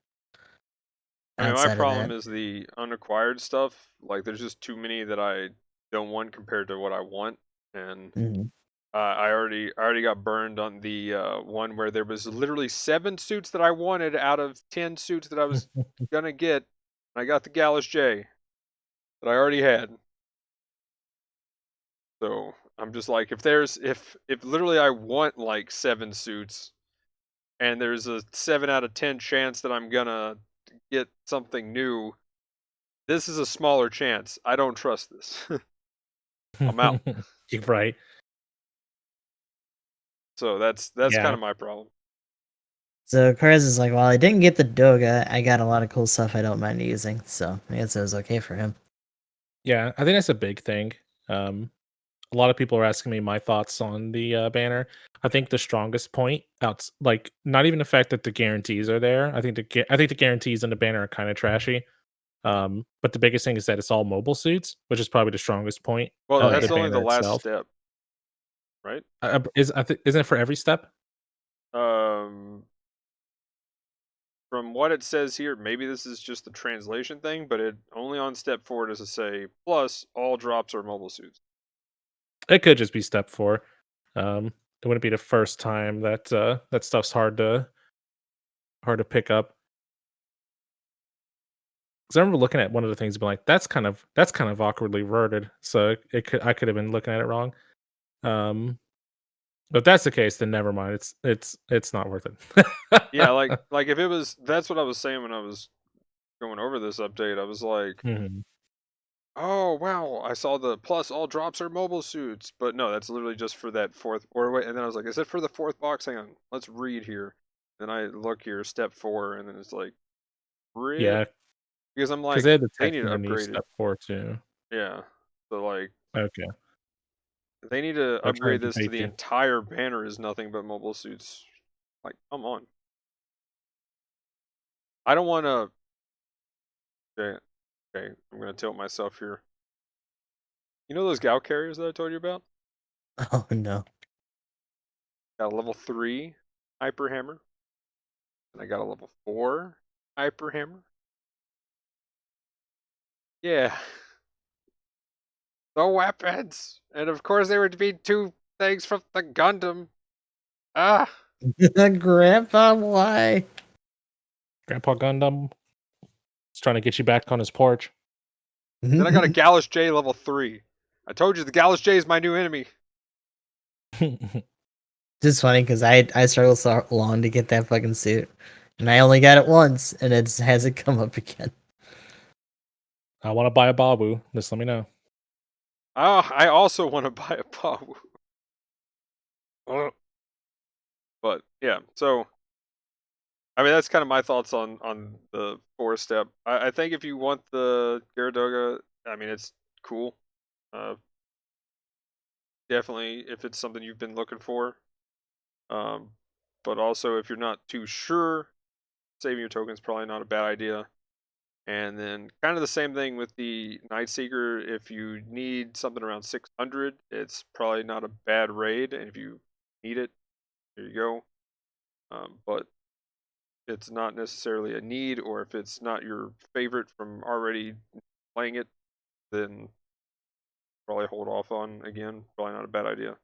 I mean, my outside of problem that. is the unacquired stuff. Like, there's just too many that I don't want compared to what I want, and Mhm. I already got burned on the one where there was literally 7 suits that I wanted out of 10 suits that I was gonna get. And I got the Gallus J that I already had. So I'm just like, if literally I want like 7 suits, and there's a 7 out of 10 chance that I'm gonna get something new, this is a smaller chance. I don't trust this. I'm out. You're right. So that's kind Yeah. of my problem. So Corez is like, well, I didn't get the Doga. I got a lot of cool stuff I don't mind using. So I guess it was okay for him. Yeah, I think that's a big thing. A lot of people are asking me my thoughts on the banner. I think the strongest point outs like not even the fact that the guarantees are there. I think the guarantees in the banner are kind of trashy. But the biggest thing is that it's all mobile suits, which is probably the strongest point Well, Oh of the that's yeah. only the banner last itself. step, right? Isn't it for every step? Um, from what it says here, maybe this is just the translation thing, but it only on step 4 does it say plus all drops are mobile suits. It could just be step 4. Um, it wouldn't be the first time that that stuff's hard to pick up. Because I remember looking at one of the things, and being like, that's kind of awkwardly worded. So I could have been looking at it wrong. But if that's the case, then never mind. It's not worth it. Yeah, like if it was, that's what I was saying when I was going over this update. I was like, Mhm. oh wow, I saw the plus all drops are mobile suits, but no, that's literally just for that fourth. Or wait, and then I was like, is it for the fourth box? Hang on, let's read here. Then I look here, step 4, and then it's like, rip, Yeah, because I'm because like, they had the they text need in to the new upgrade it. step 4 too. Yeah, so like Okay, they need to they're trying upgrade to this to bait the you. entire banner is nothing but mobile suits. Like, come on. I don't want to. Okay, okay, I'm gonna tilt myself here. You know those Gal carriers that I told you about? Oh no. Got a level 3 hyper hammer, and I got a level 4 hyper hammer. Yeah, the weapons, and of course they would be 2 things from the Gundam. Ah, Grandpa, why? Grandpa Gundam is trying to get you back on his porch. then I got a Gallus J level 3. I told you the Gallus J is my new enemy. Just funny because I struggled so long to get that fucking suit, and I only got it once, and it hasn't come up again. I want to buy a Babu. Just let me know. Ah, I also want to buy a Pawu. But yeah, so I mean that's kind of my thoughts on the 4-step. I think if you want the Geara Doga, I mean it's cool. Uh, definitely if it's something you've been looking for. Um, but also if you're not too sure, saving your tokens probably not a bad idea. And then kind of the same thing with the Night Seeker. If you need something around 600, it's probably not a bad raid. And if you need it, there you go. But it's not necessarily a need, or if it's not your favorite from already playing it, then probably hold off on again. Probably not a bad idea.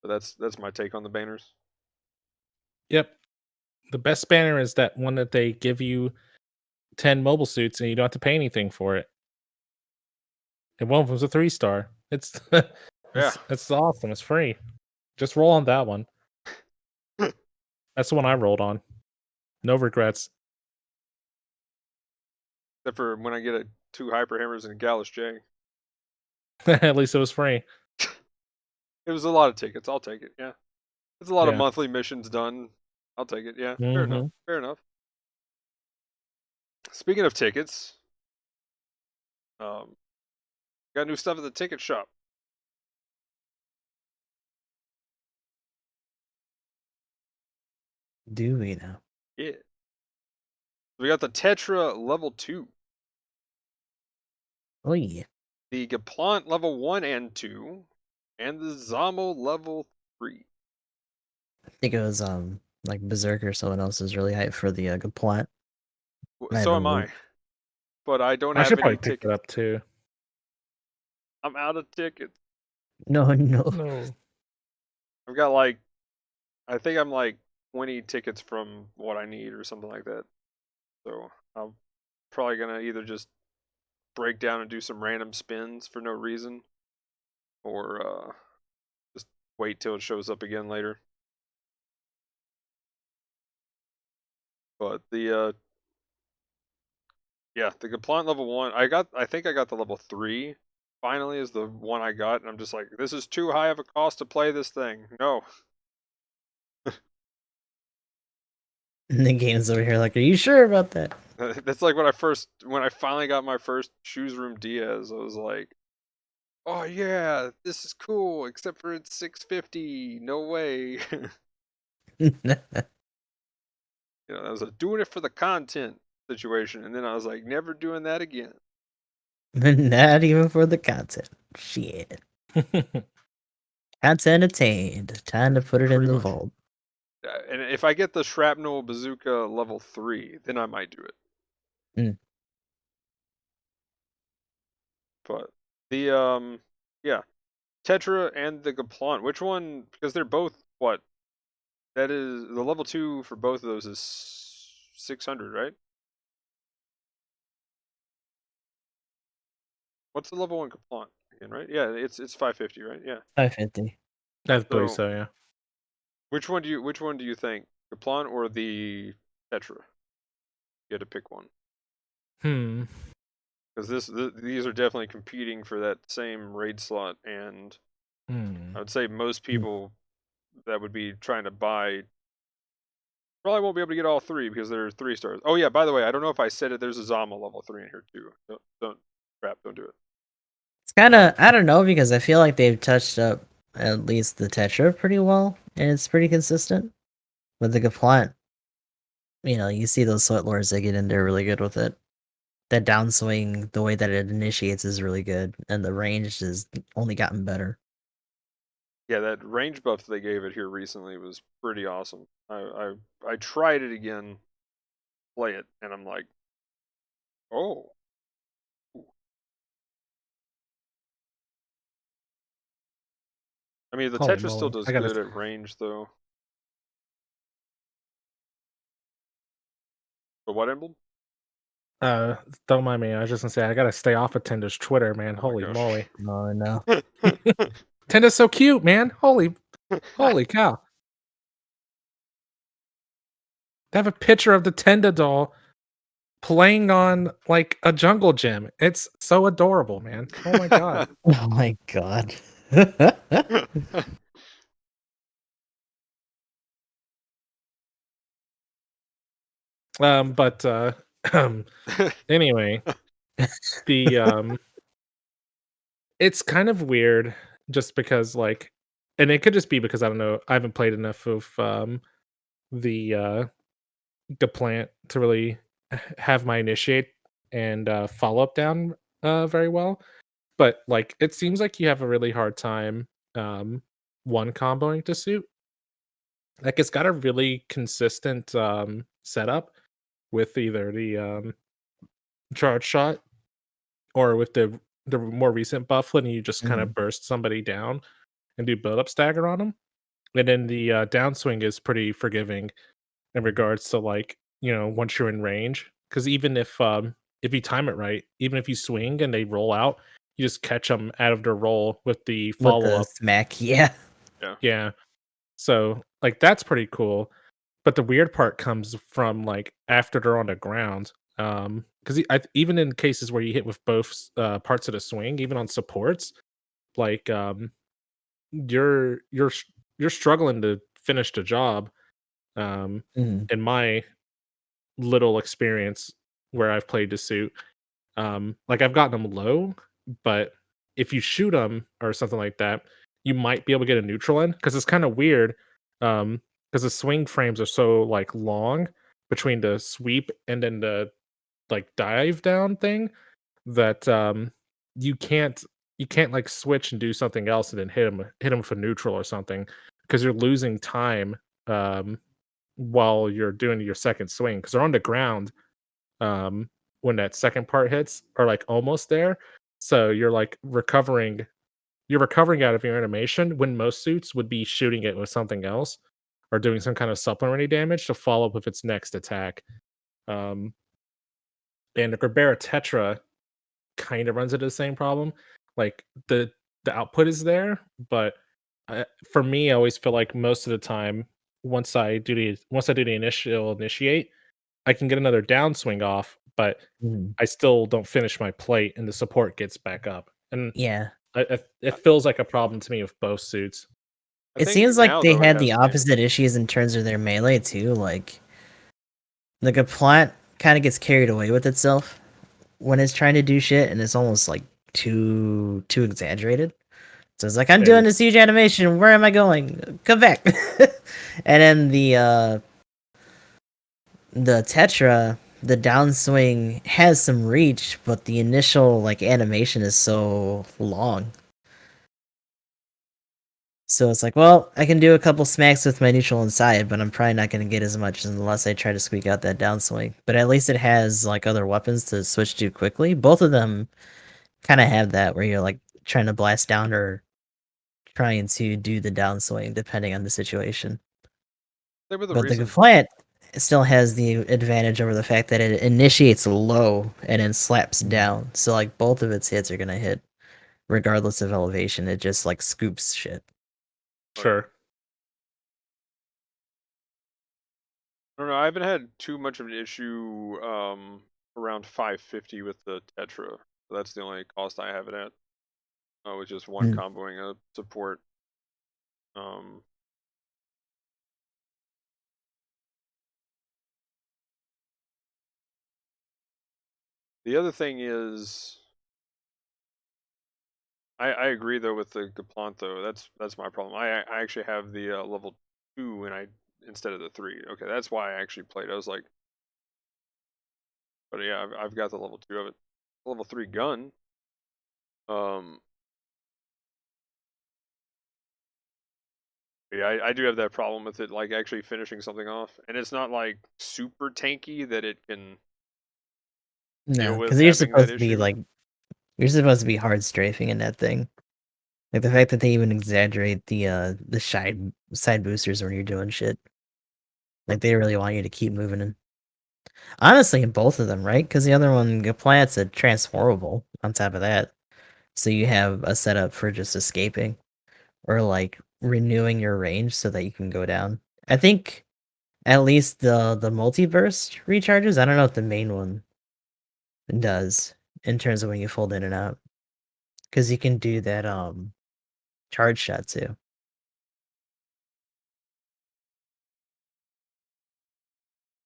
But that's my take on the banners. Yep. The best banner is that one that they give you 10 mobile suits and you don't have to pay anything for it. And one of them's a 3-star. It's Yeah. it's awesome. It's free. Just roll on that one. That's the one I rolled on. No regrets. Except for when I get 2 hyper hammers and a Gallus J. At least it was free. It was a lot of tickets. I'll take it. Yeah. It's a lot of Yeah. monthly missions done. I'll take it. Yeah. Fair enough. Hmm. Fair enough. Speaking of tickets, got new stuff at the ticket shop. Do we now? Yeah. We got the Tetra level 2, Oh yeah. the Gaplant level 1 and 2, and the Zamo level 3. I think it was like Berserk or someone else is really hyped for the good plot. I So haven't am I, looked. but I don't I have should any probably pick that tickets. up too. I'm out of tickets. No, no. No. I've got like, I think I'm like 20 tickets from what I need or something like that. So I'm probably gonna either just break down and do some random spins for no reason, or just wait till it shows up again later. But the yeah, the Gaplant level 1, I think I got the level 3 finally is the one I got, and I'm just like, this is too high of a cost to play this thing. No. And the game's over here like, are you sure about that? That's like when I finally got my first Shoes Room Diaz, I was like, oh yeah, this is cool, except for it's 650. No way. That was a doing it for the content situation, and then I was like, never doing that again. Not even for the content. Shit. Content attained. Time to put it in Pretty the much. vault. And if I get the Shrapnel Bazooka level 3, then I might do it. Mm. But the yeah, Tetra and the Gaplant, which one? Because they're both what? That is the level 2 for both of those is 600, right? What's the level 1 Gaplant again, right? Yeah, it's 550, right? Yeah. 550. I believe So, so. Yeah. which one do you think, the Kaplan or the Tetra? You had to pick one. Hmm. Because these are definitely competing for that same raid slot, and Hmm. I would say most people that would be trying to buy probably won't be able to get all three because they're 3 stars. Oh yeah, by the way, I don't know if I said it. There's a Zama level 3 in here too. Don't do it. It's kind of, I don't know, because I feel like they've touched up at least the Tetra pretty well, and it's pretty consistent. With the Gaplant, you see those Sweat Lords that get in there really good with it. That downswing, the way that it initiates is really good, and the range has only gotten better. Yeah, that range buff they gave it here recently was pretty awesome. I tried it again, play it, and I'm like, oh. I mean, the Holy Tetra still moly! does I gotta. good at range though. But what emblem? Don't mind me. I was just gonna say I gotta stay off of Tenda's Twitter, man. Oh my Holy gosh. moly! Oh no. Tenda's so cute, man. Holy cow! They have a picture of the Tenda doll playing on like a jungle gym. It's so adorable, man. Oh my god. Oh my god. But anyway, the it's kind of weird just because like, and it could just be because I don't know, I haven't played enough of the the plant to really have my initiate and follow up down very well. But like, it seems like you have a really hard time one comboing to suit. Like, it's got a really consistent setup with either the charge shot or with the more recent buff letting you just kind of Mhm. burst somebody down and do build up stagger on them. And then the downswing is pretty forgiving in regards to like, once you're in range, because even if you time it right, even if you swing and they roll out, you just catch them out of their roll with the With follow the up. smack, yeah. Yeah. Yeah, so like that's pretty cool. But the weird part comes from like after they're on the ground, because even in cases where you hit with both parts of the swing, even on supports, like you're struggling to finish the job. Mhm. In my little experience where I've played to suit, like I've gotten them low, but if you shoot them or something like that, you might be able to get a neutral in because it's kind of weird. Because the swing frames are so like long between the sweep and then the like dive down thing that you can't you can't like switch and do something else and then hit him for neutral or something because you're losing time um while you're doing your second swing because they're on the ground um when that second part hits or like almost there, so you're recovering out of your animation when most suits would be shooting it with something else or doing some kind of supplementary damage to follow up with its next attack. um and the Gerbera Tetra kind of runs into the same problem. Like the output is there, but for me, I always feel like most of the time, once I do the initial initiate, I can get another downswing off, but Mhm. I still don't finish my plate, and the support gets back up, and Yeah. it I feels like a problem to me with both suits. It think seems like now they though it had has the changed. opposite issues in terms of their melee too. Like the Gaplant kind of gets carried away with itself when it's trying to do shit, and it's almost like too exaggerated. So it's like, I'm doing Very this huge animation. Where am I going? Come back. And then the Tetra, the downswing has some reach, but the initial like animation is so long. So it's like, well, I can do a couple smacks with my neutral inside, but I'm probably not going to get as much unless I try to squeak out that downswing. But at least it has like other weapons to switch to quickly. Both of them kind of have that where you're like trying to blast down or trying to do the downswing depending on the situation. Same with the But the recent. Gaplant still has the advantage over the fact that it initiates low and then slaps down. So like both of its hits are gonna hit regardless of elevation. It just like scoops shit. Sure. I don't know. I haven't had too much of an issue around 550 with the Tetra. So that's the only cost I have it at. With just one Mm. comboing a support. The other thing is, I agree though with the Gaplant though. That's my problem. I actually have the level 2 and instead of the 3. Okay, that's why I actually played. I was like, but yeah, I've got the level 2 of it. Level 3 gun. Yeah, I do have that problem with it, like actually finishing something off, and it's not like super tanky that it can deal No, with because you're having that supposed to be issue. like you're supposed to be hard strafing in that thing. Like the fact that they even exaggerate the side boosters when you're doing shit. Like they really want you to keep moving in. Honestly, in both of them, right? Because the other one, Gaplant's a transformable on top of that. So you have a setup for just escaping or like renewing your range so that you can go down. I think at least the multiverse recharges. I don't know if the main one does in terms of when you fold in and out. Because you can do that charge shot too.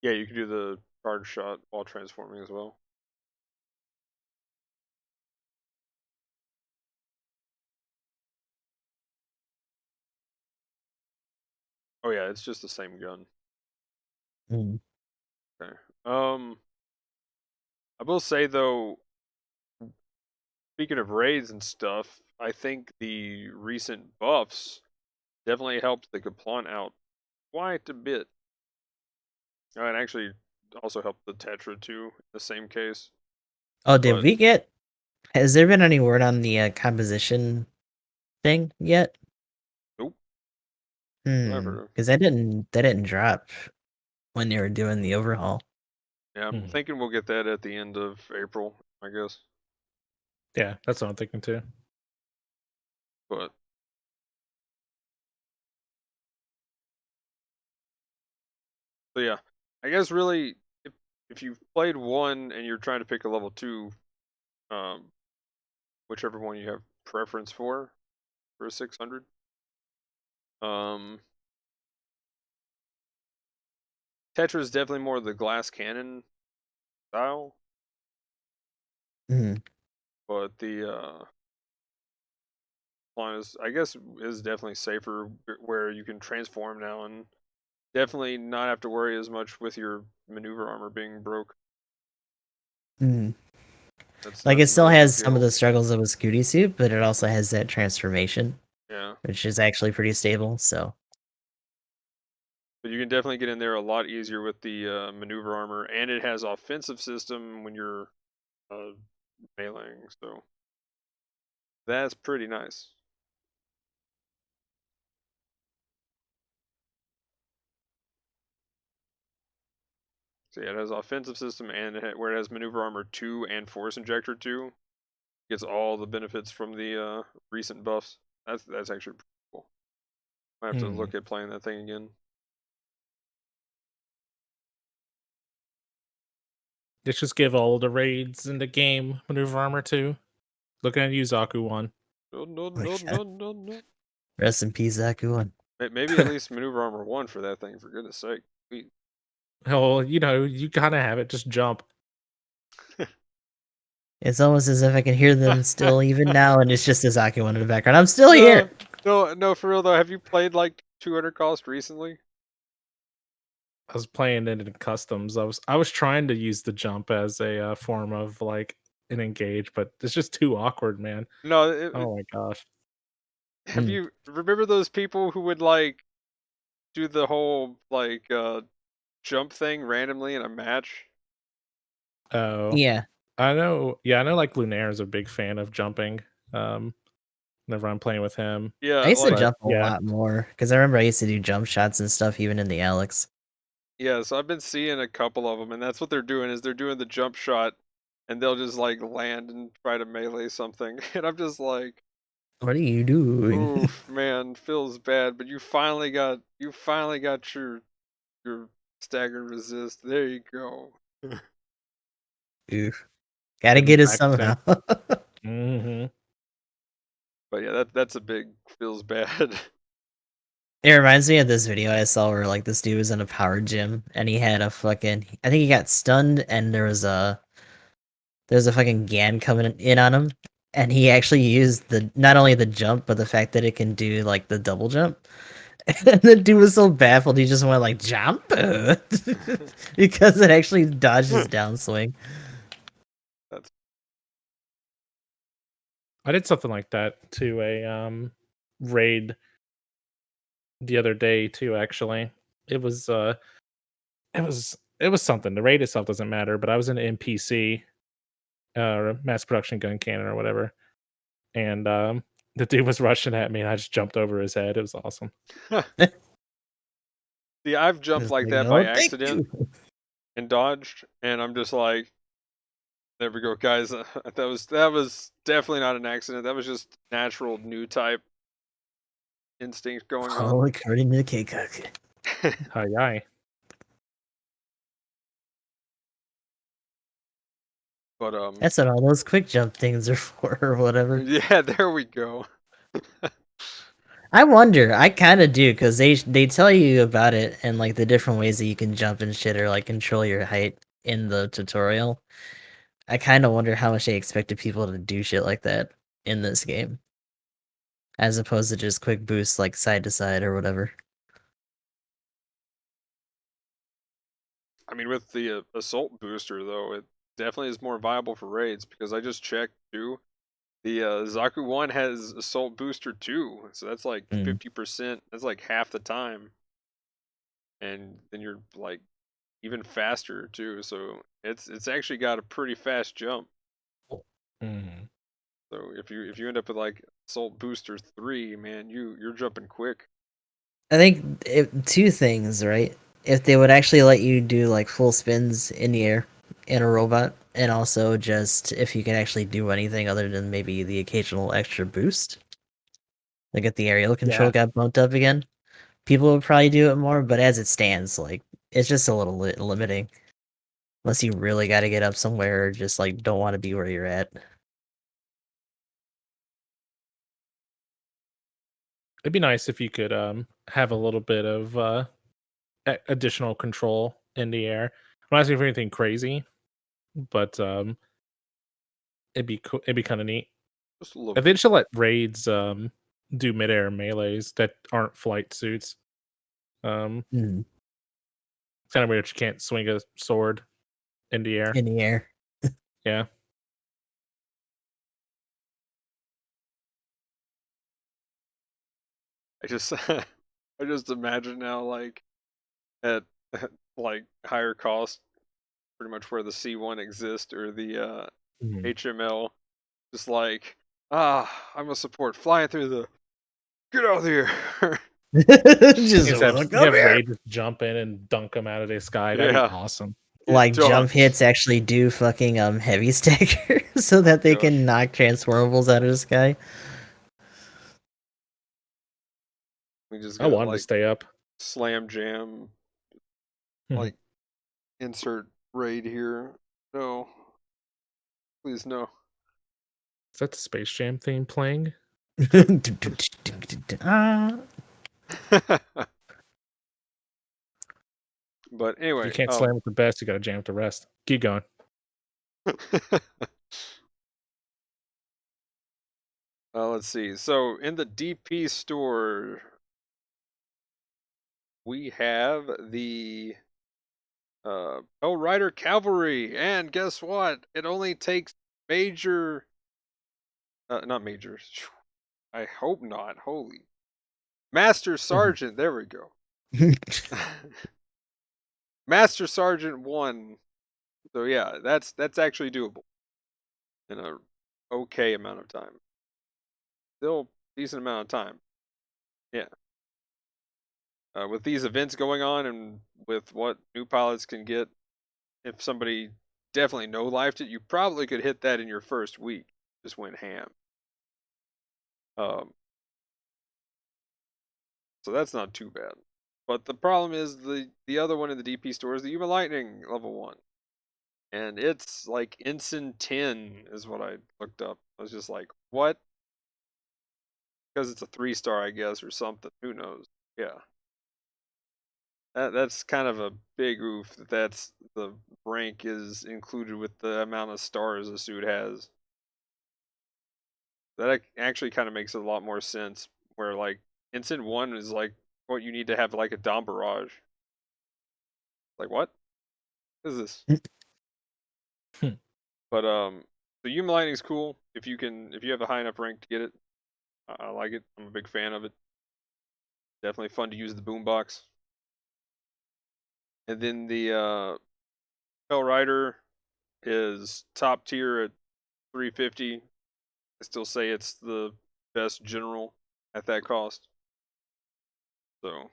Yeah, you can do the charge shot while transforming as well. Oh yeah, it's just the same gun. Mm. Okay. I will say though, speaking of raids and stuff, I think the recent buffs definitely helped the Gaplant out quite a bit. And actually also helped the Tetra too, in the same case. Oh, did But we get? Has there been any word on the composition thing yet? nope, never. Because that didn't drop when they were doing the overhaul. Yeah, I'm thinking we'll get that at the end of April, I guess. Yeah, that's what I'm thinking too. But so yeah, I guess really, if you've played one and you're trying to pick a level 2, um, whichever one you have preference for a 600, Tetra is definitely more the glass cannon style, Mhm. but the line is, I guess, is definitely safer where you can transform now and definitely not have to worry as much with your maneuver armor being broke. Mhm. That's Like not it still a big has some of deal. the struggles of a Scooty suit, but it also has that transformation, Yeah, which is actually pretty stable. So but you can definitely get in there a lot easier with the maneuver armor, and it has offensive system when you're uh, meleeing, so that's pretty nice. So yeah, it has offensive system, and where it has maneuver armor 2 and force injector 2, gets all the benefits from the recent buffs. That's actually pretty cool. I have to look at playing that thing again. Let's just give all the raids in the game maneuver armor too. Looking at you, Zaku one. No, no, my no, God. no, no, no. Rest in peace, Zaku. Maybe at least maneuver armor 1 for that thing, for goodness sake. Sweet. Oh, you know, you gotta have it. Just jump. It's almost as if I can hear them still even now, and it's just a Zaku in the background. I'm still No, here. no, for real though. Have you played like 200 cost recently? I was playing it in customs. I was trying to use the jump as a form of like an engage, but it's just too awkward, man. No, Oh my gosh. have Mm. you remember those people who would like do the whole like jump thing randomly in a match? Oh, Yeah, I know. Yeah, I know. Like Lunaire is a big fan of jumping. Um, whenever I'm playing with him, I Yeah, used to like but jump a yeah, lot more because I remember I used to do jump shots and stuff even in the Alex. yeah, so I've been seeing a couple of them, and that's what they're doing is they're doing the jump shot, and they'll just like land and try to melee something, and I'm just like, What are you doing? Oof, man, feels bad, but you finally got your stagger resist. There you go. Oof. Gotta Gotta be get it practicing. somehow. Mm-hmm. But yeah, that's a big feels bad. It reminds me of this video I saw where like this dude was in a power gym and he had a fucking I think he got stunned and there's a fucking GAN coming in on him and he actually used the not only the jump but the fact that it can do like the double jump. And the dude was so baffled he just went like jump because it actually dodged his downswing. That's I did something like that to a raid the other day too. Actually, it was it was something. The raid itself doesn't matter, but I was in an NPC, mass production gun cannon or whatever, and the dude was rushing at me, and I just jumped over his head. It was awesome. See, I've jumped Just like like, that by oh, thank accident you. and dodged, and I'm just like, there we go, guys. That was definitely not an accident. That was just natural new type instinct going on. All according to Keikuk. Hi, hi. But That's what all those quick jump things are for, or whatever. yeah, there we go. I wonder. I kind of do because they tell you about it and like the different ways that you can jump and shit or like control your height in the tutorial. I kind of wonder how much they expected people to do shit like that in this game, as opposed to just quick boosts like side to side or whatever. I mean, with the assault booster though, it definitely is more viable for raids because I just checked too. The Zaku one has assault booster too, so that's like 50%. That's like half the time, and then you're like even faster too. So it's actually got a pretty fast jump. Mhm. So if you end up with like assault booster 3, man, you're jumping quick. I think two things, right? If they would actually let you do like full spins in the air in a robot, and also just if you can actually do anything other than maybe the occasional extra boost, like if the aerial control Yeah, got bumped up again, people would probably do it more. But as it stands, like it's just a little limiting, unless you really got to get up somewhere or just like don't want to be where you're at. it'd be nice if you could have a little bit of additional control in the air. I'm not asking for anything crazy, but it'd be kind of neat. Just a little If they bit. should let raids do midair melees that aren't flight suits. Mm, It's kind of weird. You can't swing a sword in the air. in the air. Yeah. I just I just imagine now like at like higher cost, pretty much where the C1 exists or the Mhm. HML, just like I'm a support flying through the get out of here. Just Except look you up have here. Raid just jump in and dunk them out of the sky. That'd be Yeah, awesome. it Like jump does. hits actually do fucking heavy stagger so Oh that they gosh, can knock transformables out of the sky. we just I gotta wanted to like stay up. slam jam, Mhm. like insert raid here. No, please no. Is that the Space Jam theme playing? Ah. But If you anyway, can't slam with the best, you got to jam with the rest. Keep going. let's see. So in the DP store, we have the Pell Rider Cavalry, and guess what? It only takes major, not major. I hope not. Holy Master Sergeant. There we go. Master Sergeant 1. So yeah, that's actually doable in a okay amount of time. Still decent amount of time. Yeah. With these events going on and with what new pilots can get, if somebody definitely no lifed it, you probably could hit that in your first week. Just went ham. So that's not too bad. But the problem is the other one in the DP store is the Human Lightning level 1. And it's like Ensign 10 is what I looked up. I was just like, what? Because it's a 3-star, I guess, or something. Who knows? Yeah. That's kind of a big oof that's the rank is included with the amount of stars a suit has. That actually kind of makes a lot more sense. Where like Ensign 1 is like what you need to have like a Dom Barrage. Like what? What is this? But the Human Lightning's cool if you have a high enough rank to get it. I like it. I'm a big fan of it. Definitely fun to use the boombox. And then the Pell Rider is top tier at 350. I still say it's the best general at that cost. So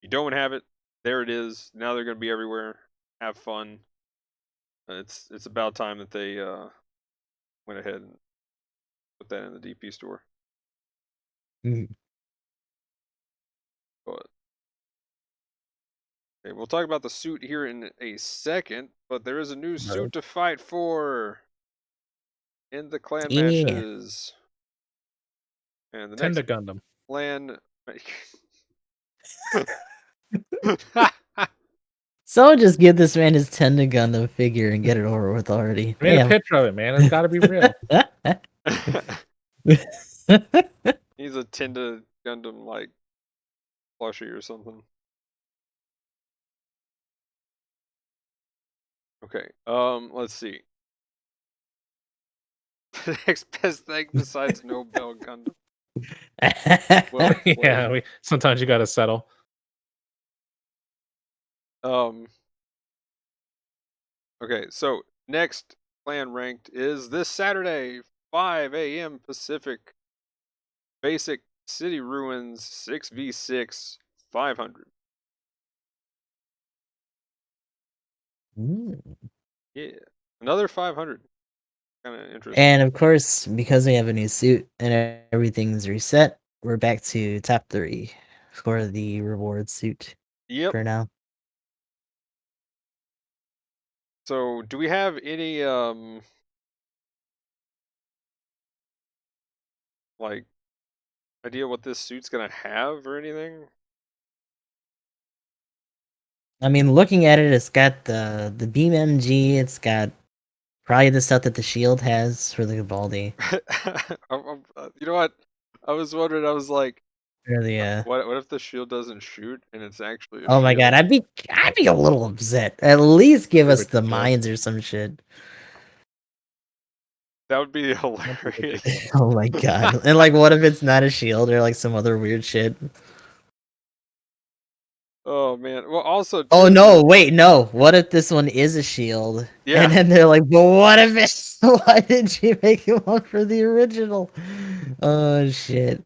you don't have it, there it is. Now they're going to be everywhere. Have fun. It's about time that they went ahead and put that in the DP store. Mm. But okay, we'll talk about the suit here in a second. But there is a new suit to fight for in the clan Yeah. matches. And the Tend next to Gundam. clan. Someone just give this man his Tenda Gundam figure and get it over with already. I made a picture of it, man. It's got to be real. He's a Tenda Gundam like plushie or something. Okay, let's see. The next best thing besides Nobel Gundam. Well Yeah, played. sometimes you got to settle. Okay, so next clan ranked is this Saturday, 5 a.m. Pacific. Basic City Ruins 6v6 500. Yeah, another 500. Kind of interesting. And of course, because we have a new suit and everything's reset, we're back to top 3 for the reward suit Yep. for now. So, do we have any like idea what this suit's gonna have or anything? I mean, looking at it, it's got the beam MG. It's got probably the stuff that the shield has for the Gabaldi. You know what? I was wondering. I was like, Or the what if the shield doesn't shoot and it's actually a oh my god, shield? I'd be a little upset. At least give us the Ridiculous. mines or some shit. That would be That'd be hilarious. ridiculous. Oh my god. And like, what if it's not a shield or like some other weird shit? Oh man. Well, also. Oh too, no, wait, no. What if this one is a shield? Yeah. And then they're like, but what if it's why did you make it one for the original? Oh shit.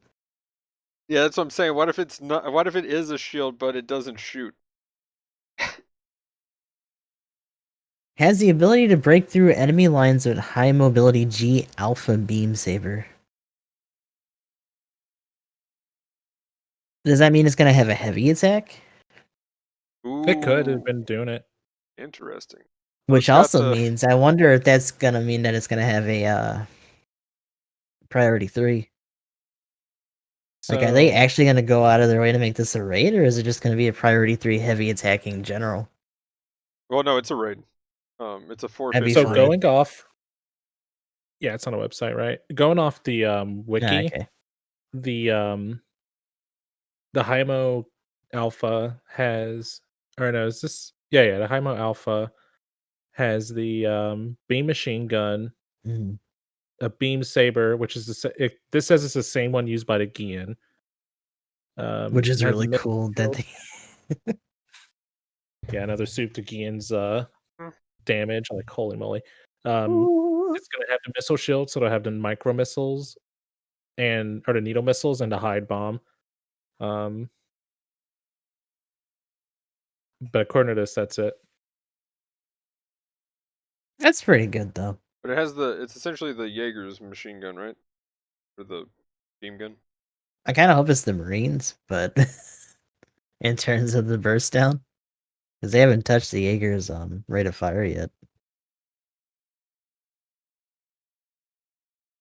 Yeah, that's what I'm saying. What if it's not? What if it is a shield but it doesn't shoot? Has the ability to break through enemy lines with high mobility G Alpha Beam Saber. Does that mean it's gonna have a heavy attack? Ooh, It could have been doing it. interesting. Which It's got also the- means I wonder if that's gonna mean that it's gonna have a priority 3. So, Like, are they actually gonna go out of their way to make this a raid, or is it just gonna be a priority 3 heavy attacking general? Well, no, it's a raid. It's a That'd be 450 so fine. raid. going off. Yeah, it's on a website, right? Going off the wiki, Ah, okay. the Hymo Alpha has, or no, is this? Yeah, the Hymo Alpha has the beam machine gun, Mhm. a beam saber, which is this says it's the same one used by the Gian. Which is it has really missile cool that shield. they Yeah, another soup to Gian's Hmm. damage. Like, holy moly. Ooh. It's gonna have the missile shield, so it'll have the micro missiles or the needle missiles and the hide bomb. But according to this, that's it. That's pretty good though. But it's essentially the Jaeger's machine gun, right? for the beam gun. I kind of hope it's the Marines, but in terms of the burst down, because they haven't touched the Jaeger's rate of fire yet.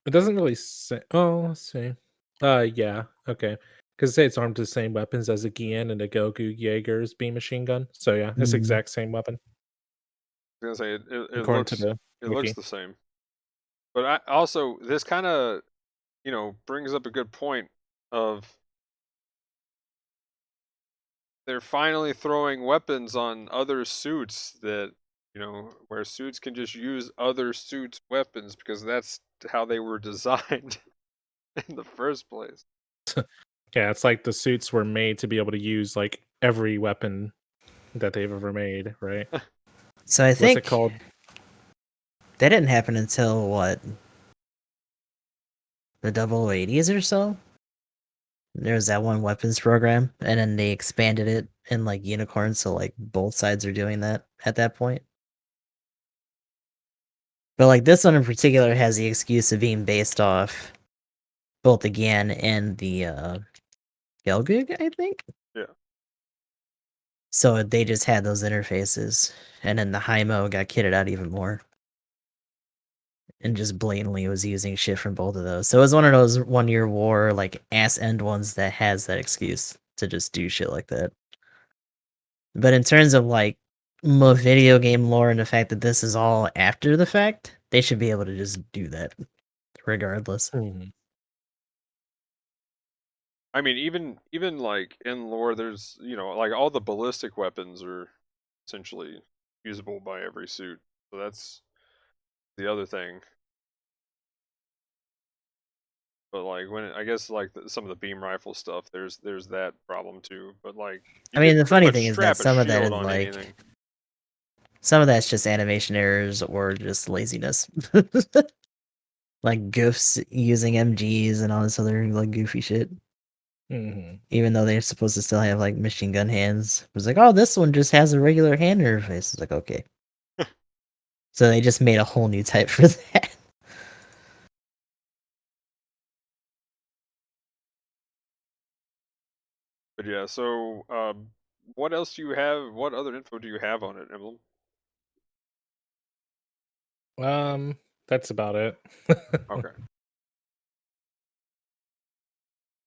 It doesn't really say. Oh, let's see. Yeah, okay. Because say it's armed to the same weapons as a Gian and a Goku Jaeger's beam machine gun. So yeah, it's the Mhm. exact same weapon I was gonna say it according to looks the wiki. the same. But I also this kind of brings up a good point of they're finally throwing weapons on other suits that where suits can just use other suits' weapons because that's how they were designed in the first place. Yeah, it's like the suits were made to be able to use like every weapon that they've ever made, right? So I What's it think called? that didn't happen until what? The 0080s or so? There was that one weapons program, and then they expanded it in like Unicorn, so like both sides are doing that at that point. But like this one in particular has the excuse of being based off both the GAN and the Gelgug, I think. Yeah. So they just had those interfaces, and then the Hymo got kitted out even more. And just blatantly was using shit from both of those. So it was one of those 1 year war, like ass end ones that has that excuse to just do shit like that. But in terms of like video game lore and the fact that this is all after the fact, they should be able to just do that regardless. I mean, even like in lore, there's like all the ballistic weapons are essentially usable by every suit. So that's the other thing. But like I guess like some of the beam rifle stuff, there's that problem too. But like you I mean, could the pretty funny much thing is that strap a some of that shield is on like anything. some of that's just animation errors or just laziness. Like goofs using MGs and all this other like goofy shit. Even though they're supposed to still have like machine gun hands. It was like, oh, this one just has a regular hand interface. It's like, okay. So they just made a whole new type for that. But yeah, so what else do you have? What other info do you have on it, Emblem? That's about it. Okay.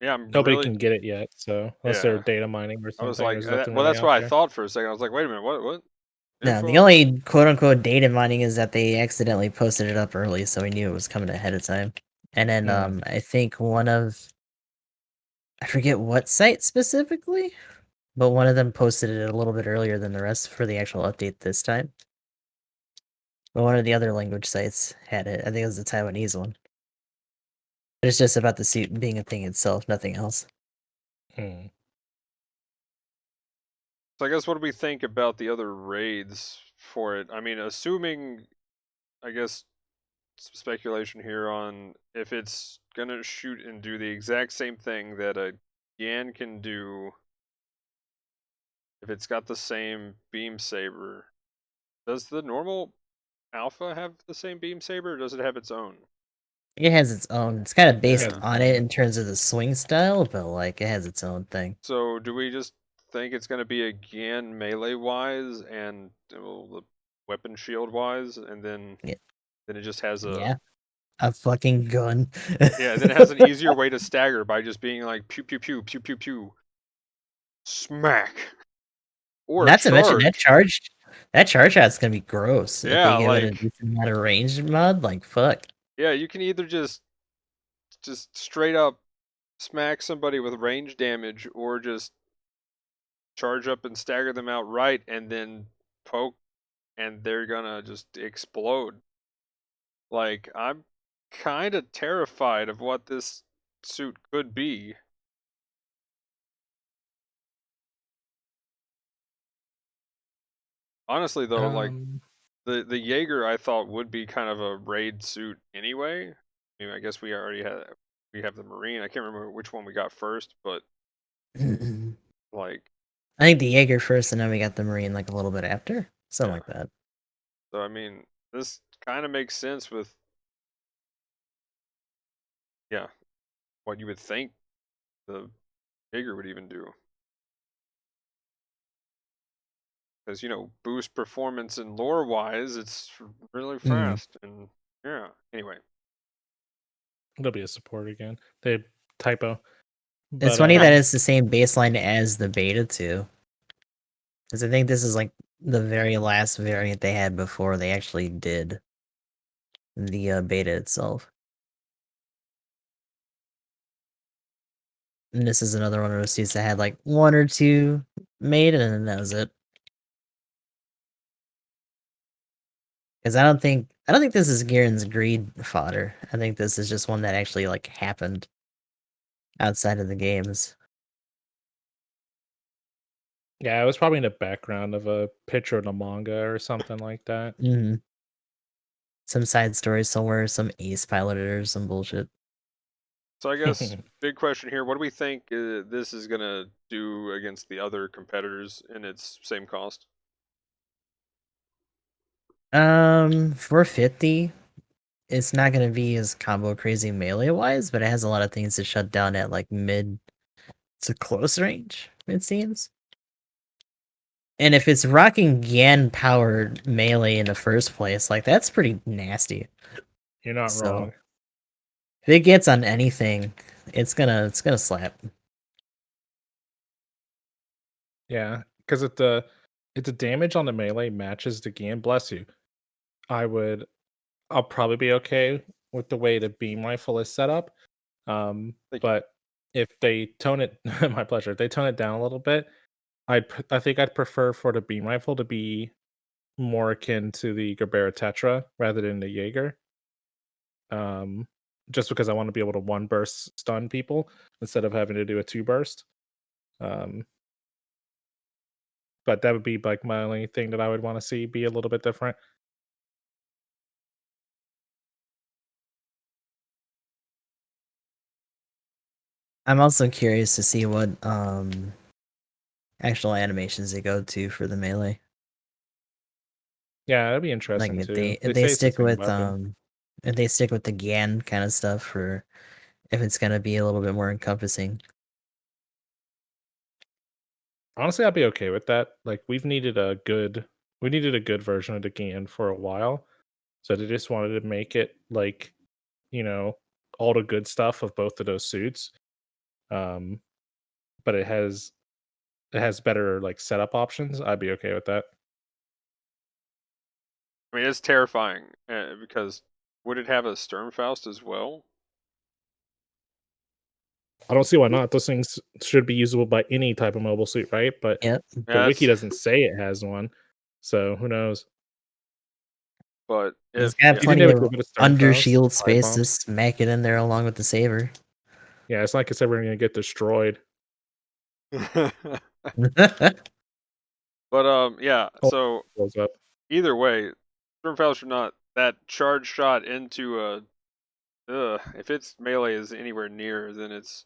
Yeah, I'm Nobody really can get it yet, so unless they're yeah. data mining or I was something, like, there's nothing well, really that's out what I there. thought for a second. I was like, wait a minute, what No, info the on this? only quote unquote data mining is that they accidentally posted it up early, so we knew it was coming ahead of time. And then I think I forget what site specifically, but one of them posted it a little bit earlier than the rest for the actual update this time. But one of the other language sites had it. I think it was the Taiwanese one. But it's just about the suit being a thing itself, nothing else. So I guess what do we think about the other raids for it? I mean, assuming, I guess, speculation here on if it's gonna shoot and do the exact same thing that a Yan can do. If it's got the same beam saber, does the normal Alpha have the same beam saber, or does it have its own? It has its own. It's kind of based Yeah. on it in terms of the swing style, but like it has its own thing. So do we just think it's going to be again melee wise and the weapon shield wise, and then Yeah, it just has yeah, a fucking gun. yeah, then it has an easier way to stagger by just being like pew pew pew pew pew pew, smack, or Not to mention that charge. charge shot's gonna be gross if they Yeah, give it a like decent amount of range mod. Like fuck. yeah, you can either just straight up smack somebody with range damage, or just charge up and stagger them outright, and then poke, and they're gonna just explode. Like, I'm kind of terrified of what this suit could be. Honestly, though, like the Jaeger, I thought would be kind of a raid suit anyway. I mean, I guess we have the Marine. I can't remember which one we got first, but like, I think the Jaeger first, and then we got the Marine like a little bit after, something yeah. like that. So I mean, this kind of makes sense with yeah. what you would think the Jaeger would even do. Because, boost performance and lore wise, it's really fast. And yeah, anyway. It'll be a support again. They typo. It's But funny that it's the same baseline as the beta too. Because I think this is like the very last variant they had before they actually did the beta itself. And this is another one of those suits that had like 1 or 2 made, and then that was it. Because I don't think this is Garen's greed fodder. I think this is just one that actually like happened outside of the games. yeah, it was probably in the background of a picture in a manga or something like that. Mm-hmm. Some side story somewhere, some ace piloted or some bullshit. So I guess big question here: what do we think this is gonna do against the other competitors in its same cost? 450. It's not gonna be as combo crazy melee wise, but it has a lot of things to shut down at like mid to close range, it seems. And if it's rocking Gan powered melee in the first place, like that's pretty nasty. You're not So wrong. if it gets on anything, it's gonna slap. Yeah, because if the damage on the melee matches the game, bless you, I'll probably be okay with the way the beam rifle is set up. Thank you. But if they tone it, my pleasure. If they tone it down a little bit, I think I'd prefer for the beam rifle to be more akin to the Gerbera Tetra rather than the Jaeger. Just because I want to be able to one burst stun people instead of having to do a 2 burst. Um, but that would be like my only thing that I would want to see be a little bit different. I'm also curious to see what actual animations they go to for the melee. Yeah, that'd be Like interesting if too. they Say it's the stick same with weapon. if they stick with the Gan kind of stuff, for if it's gonna be a little bit more encompassing. Honestly, I'd be okay with that. Like we needed a good version of the game for a while. So they just wanted to make it like, you know, all the good stuff of both of those suits. Um, but it has better like setup options. I'd be okay with that. I mean, it's terrifying because would it have a Sturmfaust as well? I don't see why not. Those things should be usable by any type of mobile suit, right? But Yep. the Yeah, wiki doesn't say it has one. So who knows? but It's if got You think plenty they would of give it a under Sternfaust? shield Pipe space to bombs? smack it in there along with the saber. Yeah, it's not like it's ever going to get destroyed. but yeah. Oh, So blows up. either way, Sturmfaust or not, that charge shot into a if its melee is anywhere near, then it's.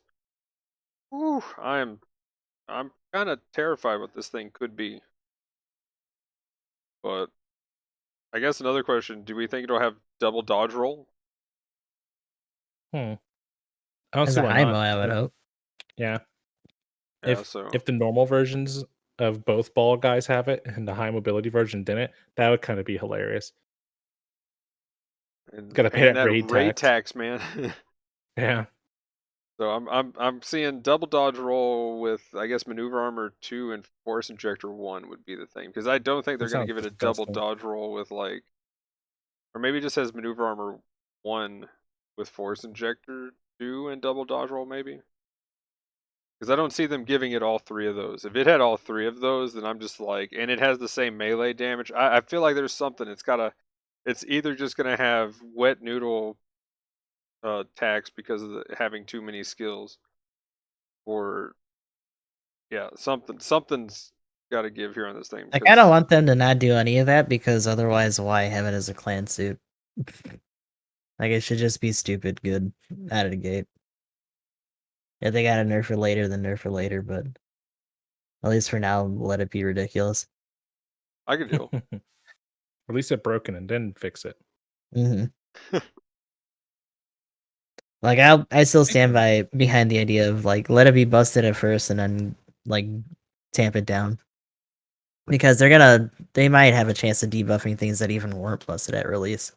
Whew, I'm kind of terrified what this thing could be. But I guess another question: do we think it'll have double dodge roll? Hmm. I don't As see a why high mo, not. I would hope. Yeah. Yeah. So If the normal versions of both ball guys have it and the high mobility version didn't, that would kind of be hilarious. and Got to pay paying that that raid rate tax. tax, man. Yeah. So I'm seeing double dodge roll with, I guess, maneuver armor 2 and force injector 1 would be the thing, because I don't think That they're going to sounds give it a double disgusting. dodge roll with like, or maybe it just has maneuver armor 1 with force injector 2 and double dodge roll maybe, because I don't see them giving it all 3 of those. If it had all 3 of those, then I'm just like, and it has the same melee damage. I feel like there's something. It's either just going to have wet noodle tax because of having too many skills, or yeah, something's got to give here on this thing I kind of because want them to not do any of that, because otherwise, why have it as a clan suit? Like it should just be stupid good out of the gate. If they gotta nerf it later, then nerf it later. But at least for now, let it be ridiculous. I could deal. Release it broken and then fix it. Mm-hmm. Like I still stand behind the idea of like let it be busted at first and then like tamp it down. Because they might have a chance of debuffing things that even weren't busted at release.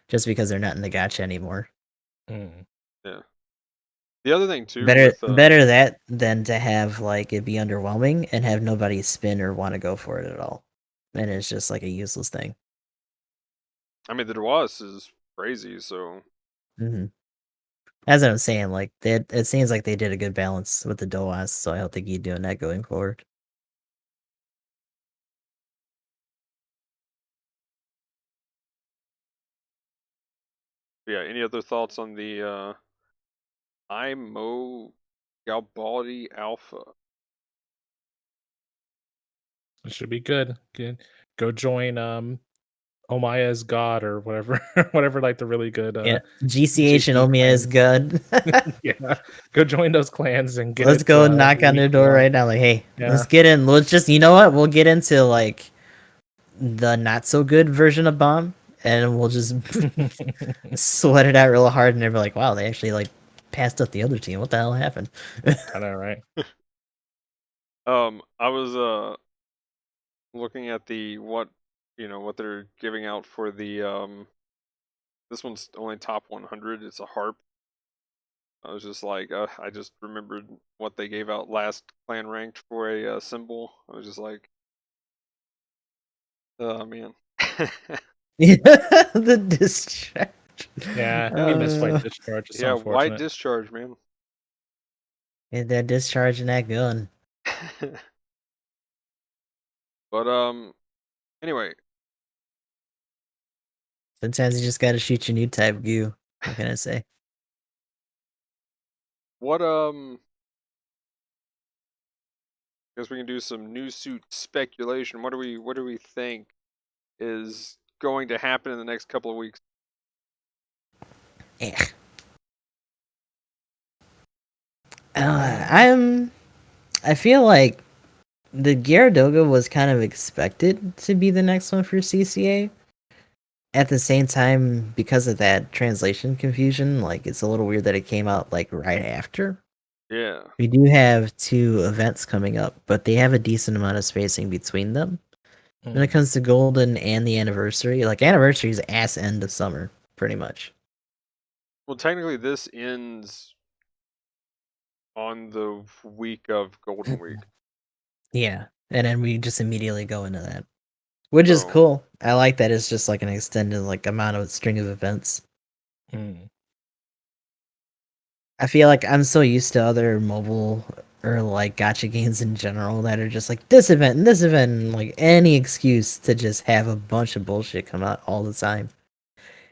Just because they're not in the gacha anymore. Mm. Yeah. The other thing too Better that than to have like it be underwhelming and have nobody spin or want to go for it at all. And it's just like a useless thing. I mean, the DWAS is crazy, so Mm-hmm. As I was saying, like it seems like they did a good balance with the DOAS, so I hope they keep doing that going forward. yeah. Any other thoughts on the IMO Galbaldi Alpha? It should be good. Good. Go join Omaya's God or whatever whatever like the really good Yeah, GCH and GP Omiya is clans. good. Yeah. Go join those clans and get Let's it go knock on their week door long. right now. Like, hey, Yeah. let's get in. Let's just, you know what? We'll get into like the not so good version of Bomb, and we'll just sweat it out real hard. And they'll be like, wow, they actually like passed up the other team. What the hell happened? I know, right? I was looking at what they're giving out for the this one's only top 100. It's a harp. I was just like, I just remembered what they gave out last clan ranked for a symbol. I was just like, oh man. The discharge. Yeah, we missed white discharge. It's Yeah, white unfortunate. discharge, man. And they're discharging that gun. But anyway, Sometimes you just gotta shoot your new type goo. What can I say? what guess we can do some new suit speculation. What do we think is going to happen in the next couple of weeks? Eh. I feel like the Geara Doga was kind of expected to be the next one for CCA. At the same time, because of that translation confusion, like it's a little weird that it came out like right after. Yeah. We do have 2 events coming up, but they have a decent amount of spacing between them. When it comes to Golden and the anniversary, like anniversary is ass end of summer, pretty much. Well, technically, this ends on the week of Golden Week. Yeah, and then we just immediately go into that, which is So, cool. I like that it's just like an extended like amount of string of events. I feel like I'm so used to other mobile or like gacha games in general that are just like this event and this event and like any excuse to just have a bunch of bullshit come out all the time.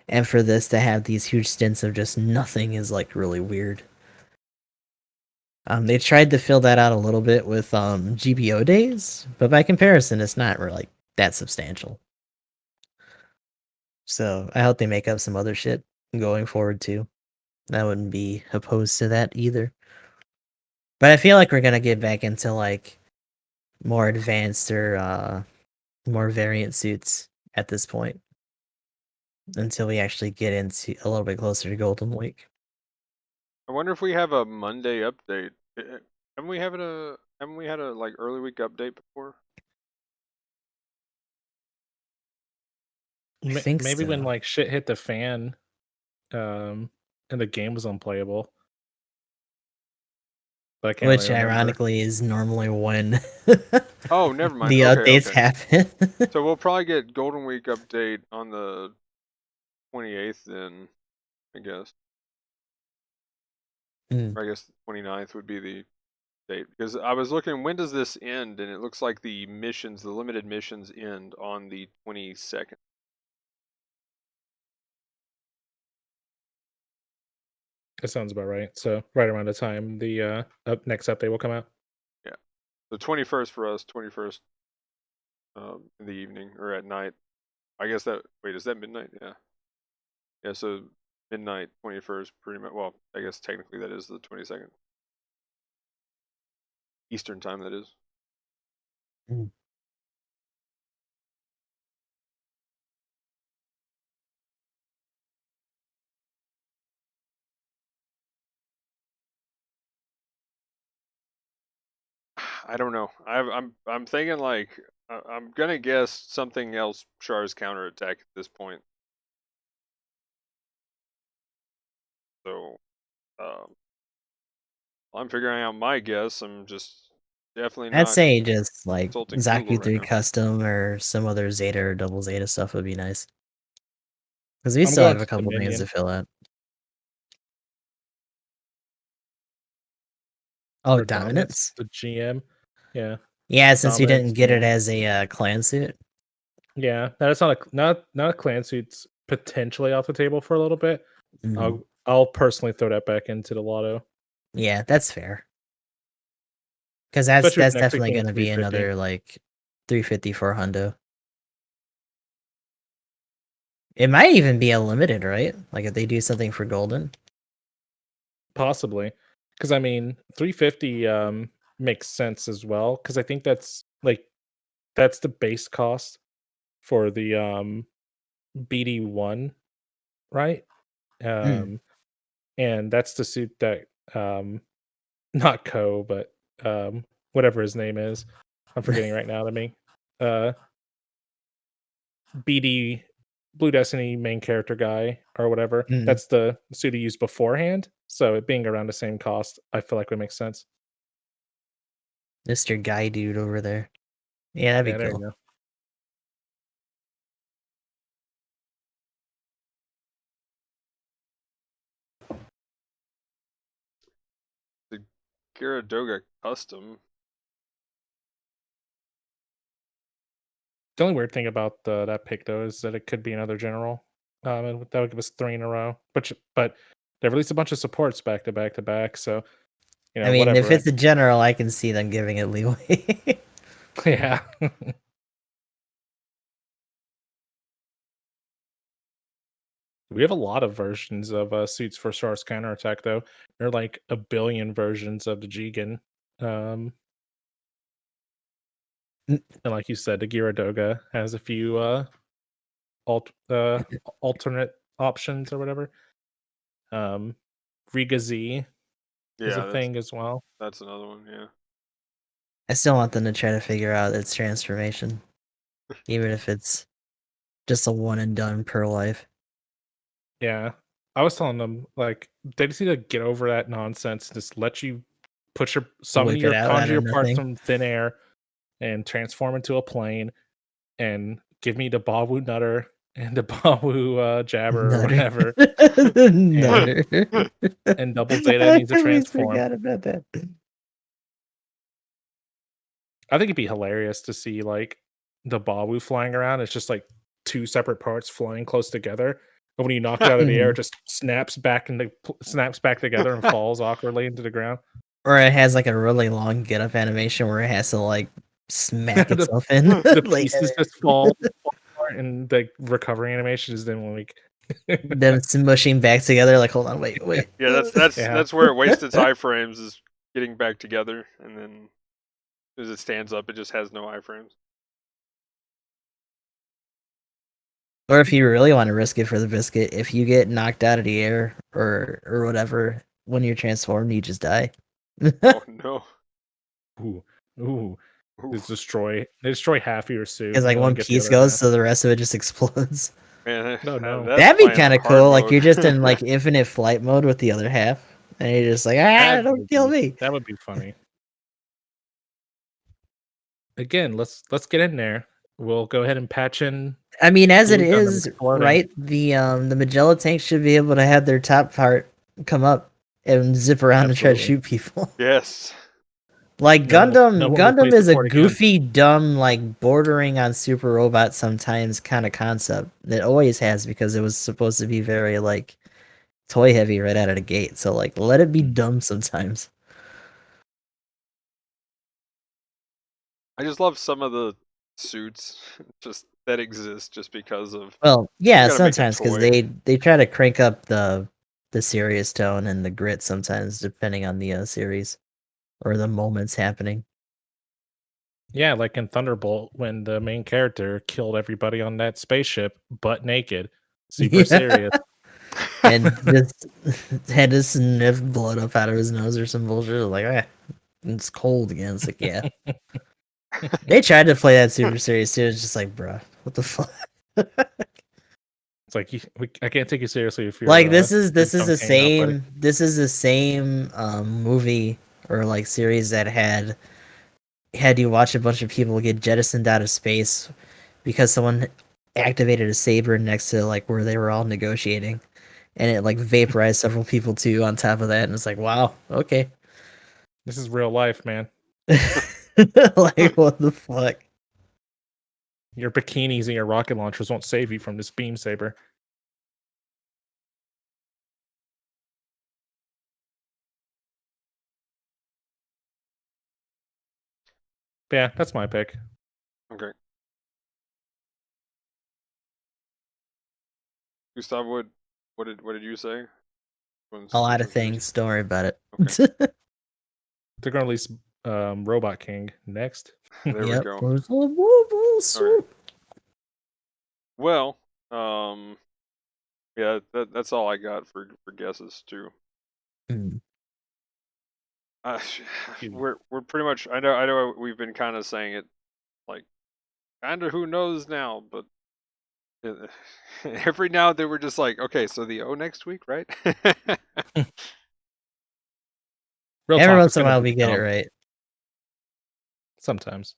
And for this to have these huge stints of just nothing is like really weird. They tried to fill that out a little bit with GBO days, but by comparison, it's not really like that substantial. So I hope they make up some other shit going forward too. I wouldn't be opposed to that either. But I feel like we're gonna get back into like more advanced or more variant suits at this point until we actually get into a little bit closer to Golden Week. I wonder if we have a Monday update. Haven't we had a like early week update before? I think Maybe when so. like shit hit the fan, and the game was unplayable. But I can't Which really remember. ironically is normally when Oh, never mind. the Okay, updates okay. happen. So we'll probably get Golden Week update on the 28th then, I guess. Mm. Or I guess the 29th would be the date, because I was looking, when does this end? And it looks like the limited missions end on the 22nd. That sounds about right. So right around the time the next update will come out. Yeah. The 21st for us, 21st in the evening or at night. I guess wait, is that midnight? Yeah. Yeah, so midnight, 21st, pretty much. Well, I guess technically that is the 22nd. Eastern time, that is. Mm. I don't know. I'm thinking like I'm gonna guess something else. Char's counterattack at this point. So, I'm figuring out my guess. I'm just definitely I'd not say just like consulting Google Zaku right 3 now. custom or some other Zeta or double Zeta stuff would be nice. Because we I'm still going have a to couple things Dominion. to fill out. Oh, Or Dominance? the GM. Yeah. Yeah, since you Dominance didn't get it and- as a clan suit. Yeah, that's not a clan suit's potentially off the table for a little bit. Mhm. I'll personally throw that back into the lotto. Yeah, that's fair. Because that's Especially with next week definitely being going to be 350. another like 350 for Hundo. It might even be a limited, right? Like if they do something for Golden. Possibly. Because I mean 350 makes sense as well. Because I think that's the base cost for the BD1, right? Mm. And that's the suit that not Co, but whatever his name is. I'm forgetting right now to me. BD Blue Destiny main character guy or whatever. Mm. That's the suit he used beforehand. So it being around the same cost, I feel like would make sense. Mr. Guy dude over there. Yeah, that'd Yeah, be there cool. you go. The Geara Doga custom. The only weird thing about that pick though is that it could be another general. And that would give us 3 in a row. But they released a bunch of supports back to back to back, so I mean, whatever. if it's a general, I can see them giving it leeway. Yeah. We have a lot of versions of suits for Char's counterattack though. There are like a billion versions of the Jigen. And like you said, the Geara Doga has a few alternate options or whatever. Riga Z is a Yeah, thing as well. that's another one. Yeah. I still want them to try to figure out its transformation. Even if it's just a one and done per life. Yeah. I was telling them like they just need to get over that nonsense. Just let you Whip it out conjure of your parts nothing. from thin air and transform into a plane and give me the Bawu Nutter and the Bawu Jabber or whatever. Nutter. And Double Zeta needs to I always transform. forgot about that. I think it'd be hilarious to see like the Bawu flying around. It's just like 2 separate parts flying close together. But when you knock it out of the air, it just snaps back together and falls awkwardly into the ground. Or it has like a really long get up animation where it has to like smack the itself in. the Like, pieces just fall apart, and the recovery animation is then like them smushing back together. Like, hold on, wait. Yeah, Yeah. that's where it wastes its iframes, is getting back together, and then as it stands up, it just has no iframes. Or if you really want to risk it for the biscuit, if you get knocked out of the air or whatever when you're transformed, you just die. Oh no. Ooh. Ooh. They destroy half of your suit. Because like and only one get the piece other goes, half. so the rest of it just explodes. Man, No, no. that's That'd be playing kind of hard cool. Like mode. you're just in like infinite flight mode with the other half, and you're just like, don't kill me. That would be funny. Again, let's get in there. We'll go ahead and patch in. I mean, as it Blue Gundam is, exploding. right? The Magella tank should be able to have their top part come up and zip around and try to Absolutely. shoot people. Yes. Like No one Gundam replace is a support again. goofy, dumb, like bordering on super robot sometimes kind of concept that always has, because it was supposed to be very like toy heavy right out of the gate. So like let it be dumb sometimes. I just love some of the suits just that exist just because of. Well, yeah, gotta make a sometimes because toy. they try to crank up the serious tone and the grit sometimes depending on the series or the moments happening. Yeah, like in Thunderbolt when the main character killed everybody on that spaceship butt naked. Super Yeah. serious. And just had to sniff blood up out of his nose or some bullshit. Like, it's cold again. It's like, yeah. They tried to play that super serious too. It's just like, bruh, what the fuck? It's like I can't take you seriously if you're Like this your is tone the came out, buddy. same movie or like series that had you watch a bunch of people get jettisoned out of space because someone activated a saber next to like where they were all negotiating, and it like vaporized several people too on top of that, and it's like, wow, okay. This is real life, man. Like, what the fuck? Your bikinis and your rocket launchers won't save you from this beam saber. But yeah, that's my pick. Okay. Gustav, what did you say? A lot of things. Don't worry about it. Okay. They're gonna release Robot King next. There we Yep. go. Alright. Well, yeah, that's all I got for guesses too. Mm. We're pretty much. I know we've been kind of saying it, like, kind of who knows now, but every now and then we're just like, okay, so the O next week, right? Real Every talk, once it's in a gonna while be we get it dumb. right. Sometimes.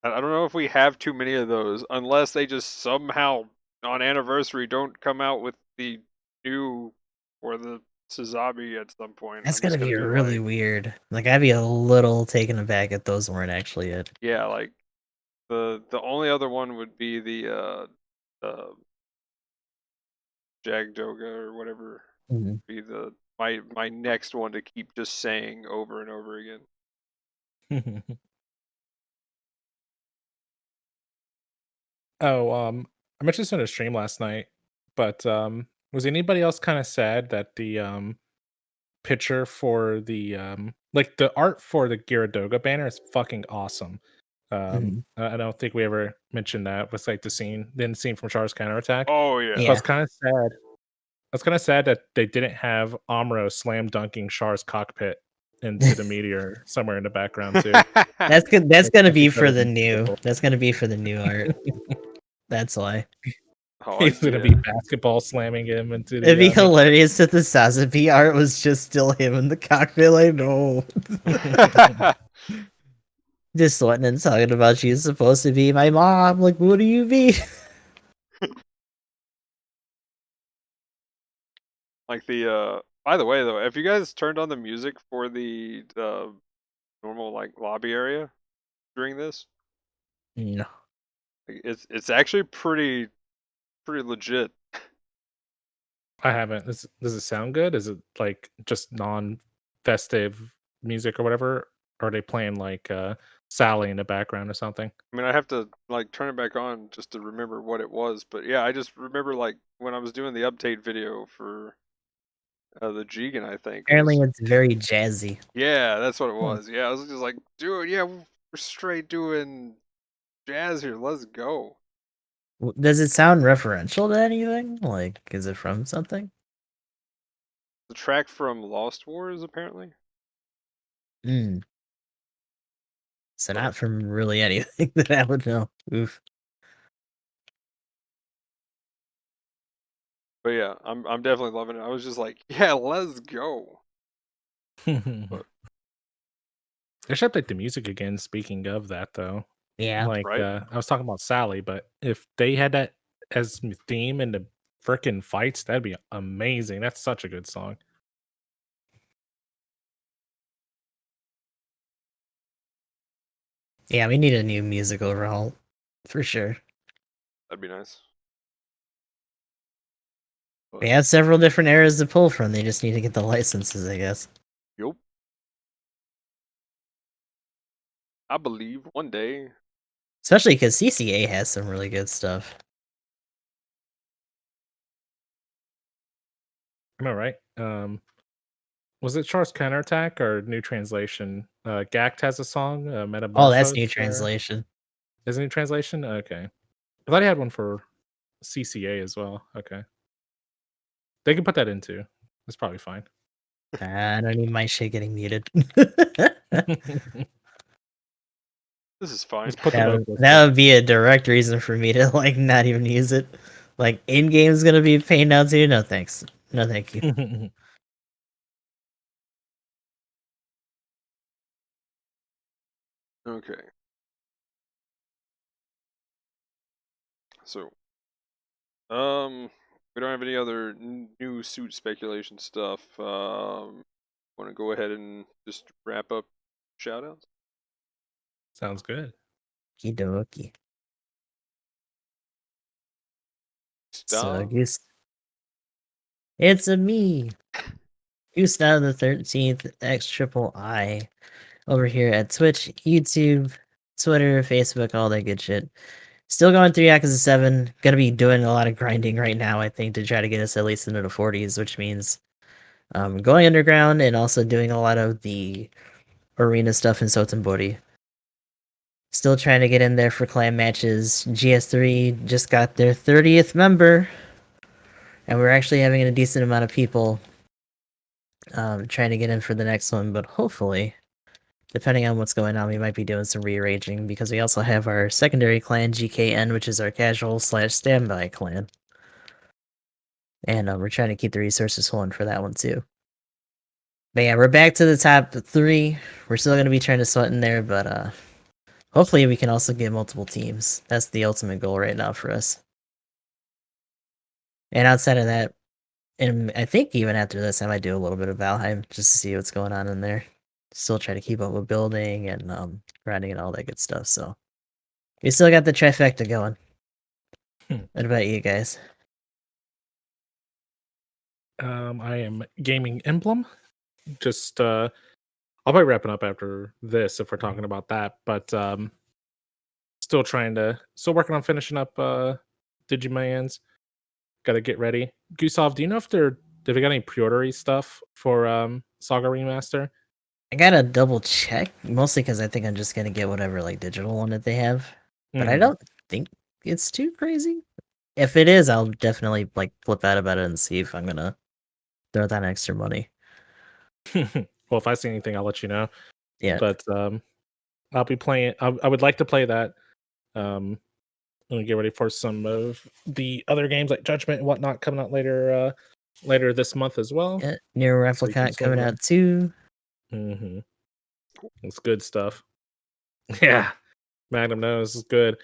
I don't know if we have too many of those, unless they just somehow on anniversary don't come out with the new or the Suzabi at some point. That's I'm just gonna be really like, weird. Like, I'd be a little taken aback if those weren't actually it. yeah, like the only other one would be the Jag Doga or whatever. Mhm. Be the my next one to keep just saying over and over again. Oh, I mentioned this in a stream last night, but was anybody else kind of sad that the picture for the like the art for the Geara Doga banner is fucking awesome. Mhm. I don't think we ever mentioned that with like the scene from Char's counterattack. Oh yeah. But I Yeah. was kind of sad. I was kind of sad that they didn't have Amuro slam dunking Char's cockpit into the meteor somewhere in the background too. That's good. That's I gonna think be that for would've the been so new. cool. That's gonna be for the new art. That's why. Oh, He's gonna yeah. be basketball slamming him into the. It'd be hilarious if the Sazabi art was just still him in the cockpit. Like, no, just sweating and talking about she's supposed to be my mom. Like, what do you mean? Like the by the way though, have you guys turned on the music for the normal like lobby area during this? No. Like, it's actually pretty legit. I haven't. Does it sound good? Is it like just non-festive music or whatever? Or are they playing like Sally in the background or something? I mean, I have to like turn it back on just to remember what it was, but yeah, I just remember like when I was doing the update video for the Jigen, I think. Apparently, it's very jazzy. Yeah, that's what it Hmm. was. Yeah, I was just like, dude, yeah, we're straight doing jazz here. Let's go. Does it sound referential to anything? Like, is it from something? The track from Lost Wars, apparently. Hmm. So But, not from really anything that I would know. Oof. but yeah, I'm definitely loving it. I was just like, yeah, let's go. But, They should update the music again. Speaking of that, though, Yeah. like right? I was talking about Sally, but if they had that as theme in the frickin' fights, that'd be amazing. That's such a good song. Yeah, we need a new music overhaul. For sure. That'd be nice. We have several different eras to pull from. They just need to get the licenses, I guess. Yup. I believe one day. Especially because CCA has some really good stuff. Am I right? Was it Char's counterattack or new translation? Gact has a song, Oh, that's new Metamorphose. translation. Is it new translation? Okay. I thought he had one for CCA as well. Okay. They can put that in too. That's probably fine. I don't need my shit getting muted. This is fine. Just put the That boat would, list that up. would be a direct reason for me to like not even use it. Like in game is gonna be a pain now too. No thanks. No thank you. Okay. So, we don't have any other new suit speculation stuff. Want to go ahead and just wrap up shoutouts? Sounds good. Kidoki. So Stop. Goose. It's a me. Gustav the 13th X triple I over here at Twitch, YouTube, Twitter, Facebook, all that good shit. Still going through Yakuza 7. Gonna be doing a lot of grinding right now, I think, to try to get us at least into the 40s, which means going underground and also doing a lot of the arena stuff in Sotenbori. Still trying to get in there for clan matches. GS3 just got their 30th member, and we're actually having a decent amount of people trying to get in for the next one, but hopefully, depending on what's going on, we might be doing some rearranging because we also have our secondary clan, GKN, which is our casual / standby clan. And we're trying to keep the resources flowing for that one too. But yeah, we're back to the top 3. We're still going to be trying to sweat in there, but hopefully we can also get multiple teams. That's the ultimate goal right now for us. And outside of that, and I think even after this, I might do a little bit of Valheim just to see what's going on in there. Still try to keep up with building and grinding and all that good stuff. So we still got the trifecta going. What about you guys? I am GamingEmblem. Just I'll probably wrapping up after this if we're talking about that, but still working on finishing up Digimans. Gotta get ready. Gustav, do you know if they got any pre-ordery stuff for Saga Remaster? I gotta double check, mostly because I think I'm just gonna get whatever like digital one that they have. But I don't think it's too crazy. If it is, I'll definitely like flip out about it and see if I'm gonna throw that extra money. Well, if I see anything, I'll let you know. Yeah. But I'll be playing. I would like to play that. I'm gonna get ready for some of the other games like Judgment and whatnot coming out later this month as well. Yeah. Near So you can Replicant swing coming by. out too. Mm-hmm. It's good stuff. Yeah, Magnum knows is good.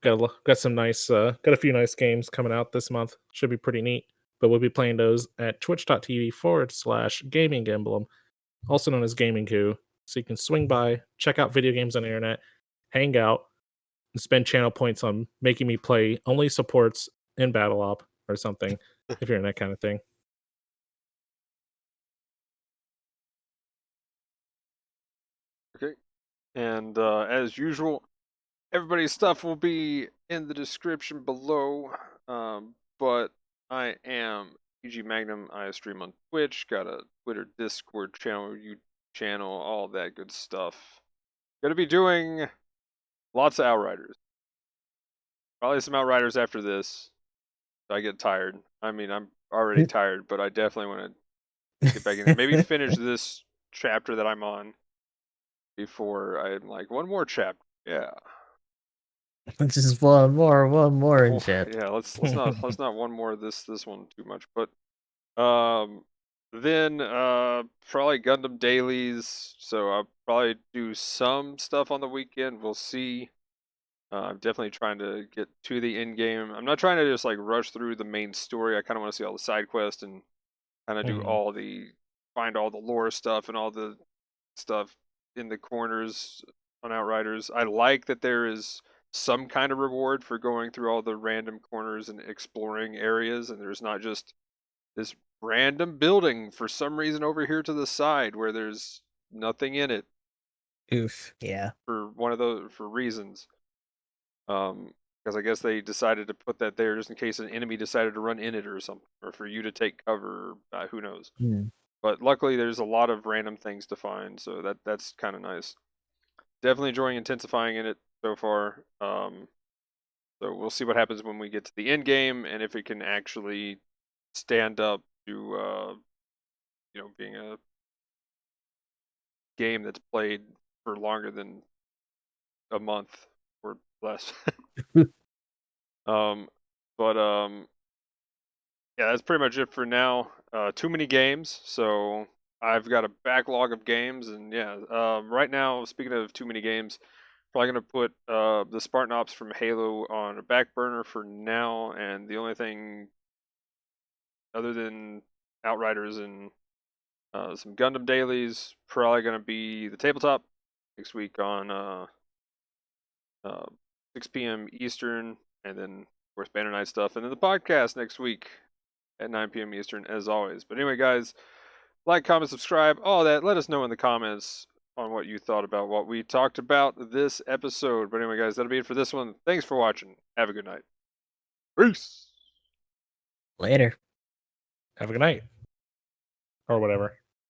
Got some nice got a few nice games coming out this month. Should be pretty neat. But we'll be playing those at twitch.tv/GamingEmblem, also known as Gaming Coup. So you can swing by, check out video games on the internet, hang out, and spend channel points on making me play only supports in Battle Op or something, if you're in that kind of thing. Okay. And as usual, everybody's stuff will be in the description below. But I am PG Magnum. I stream on Twitch. Got a Twitter, Discord channel, YouTube channel, all that good stuff. Gonna be doing lots of Outriders. Probably some Outriders after this. I get tired. I mean, I'm already tired, but I definitely want to get back in there. Maybe finish this chapter that I'm on before I'm like one more chapter. Yeah. Just one more in Oh, chat. yeah, let's not one more this one too much. But then probably Gundam dailies. So I'll probably do some stuff on the weekend. We'll see. I'm definitely trying to get to the end game. I'm not trying to just like rush through the main story. I kind of want to see all the side quests and kind of do find all the lore stuff and all the stuff in the corners on Outriders. I like that there is some kind of reward for going through all the random corners and exploring areas, and there's not just this random building for some reason over here to the side where there's nothing in it Oof. Yeah. for reasons. Because I guess they decided to put that there just in case an enemy decided to run in it or something, or for you to take cover. Who knows? But luckily, there's a lot of random things to find, so that's kind of nice. Definitely enjoying intensifying in it so far. So we'll see what happens when we get to the end game, and if it can actually stand up to being a game that's played for longer than a month or less. Yeah, that's pretty much it for now. Too many games, so I've got a backlog of games, and yeah, right now, speaking of too many games, probably gonna put the Spartan Ops from Halo on a back burner for now, and the only thing other than Outriders and some Gundam dailies, probably gonna be the tabletop next week on uh, 6 p.m. Eastern, and then of course Banner Night stuff, and then the podcast next week at 9 p.m. Eastern, as always. But anyway, guys, like, comment, subscribe, all that. Let us know in the comments on what you thought about what we talked about this episode. But anyway, guys, that'll be it for this one. Thanks for watching. Have a good night. Peace. Later. Have a good night. Or whatever.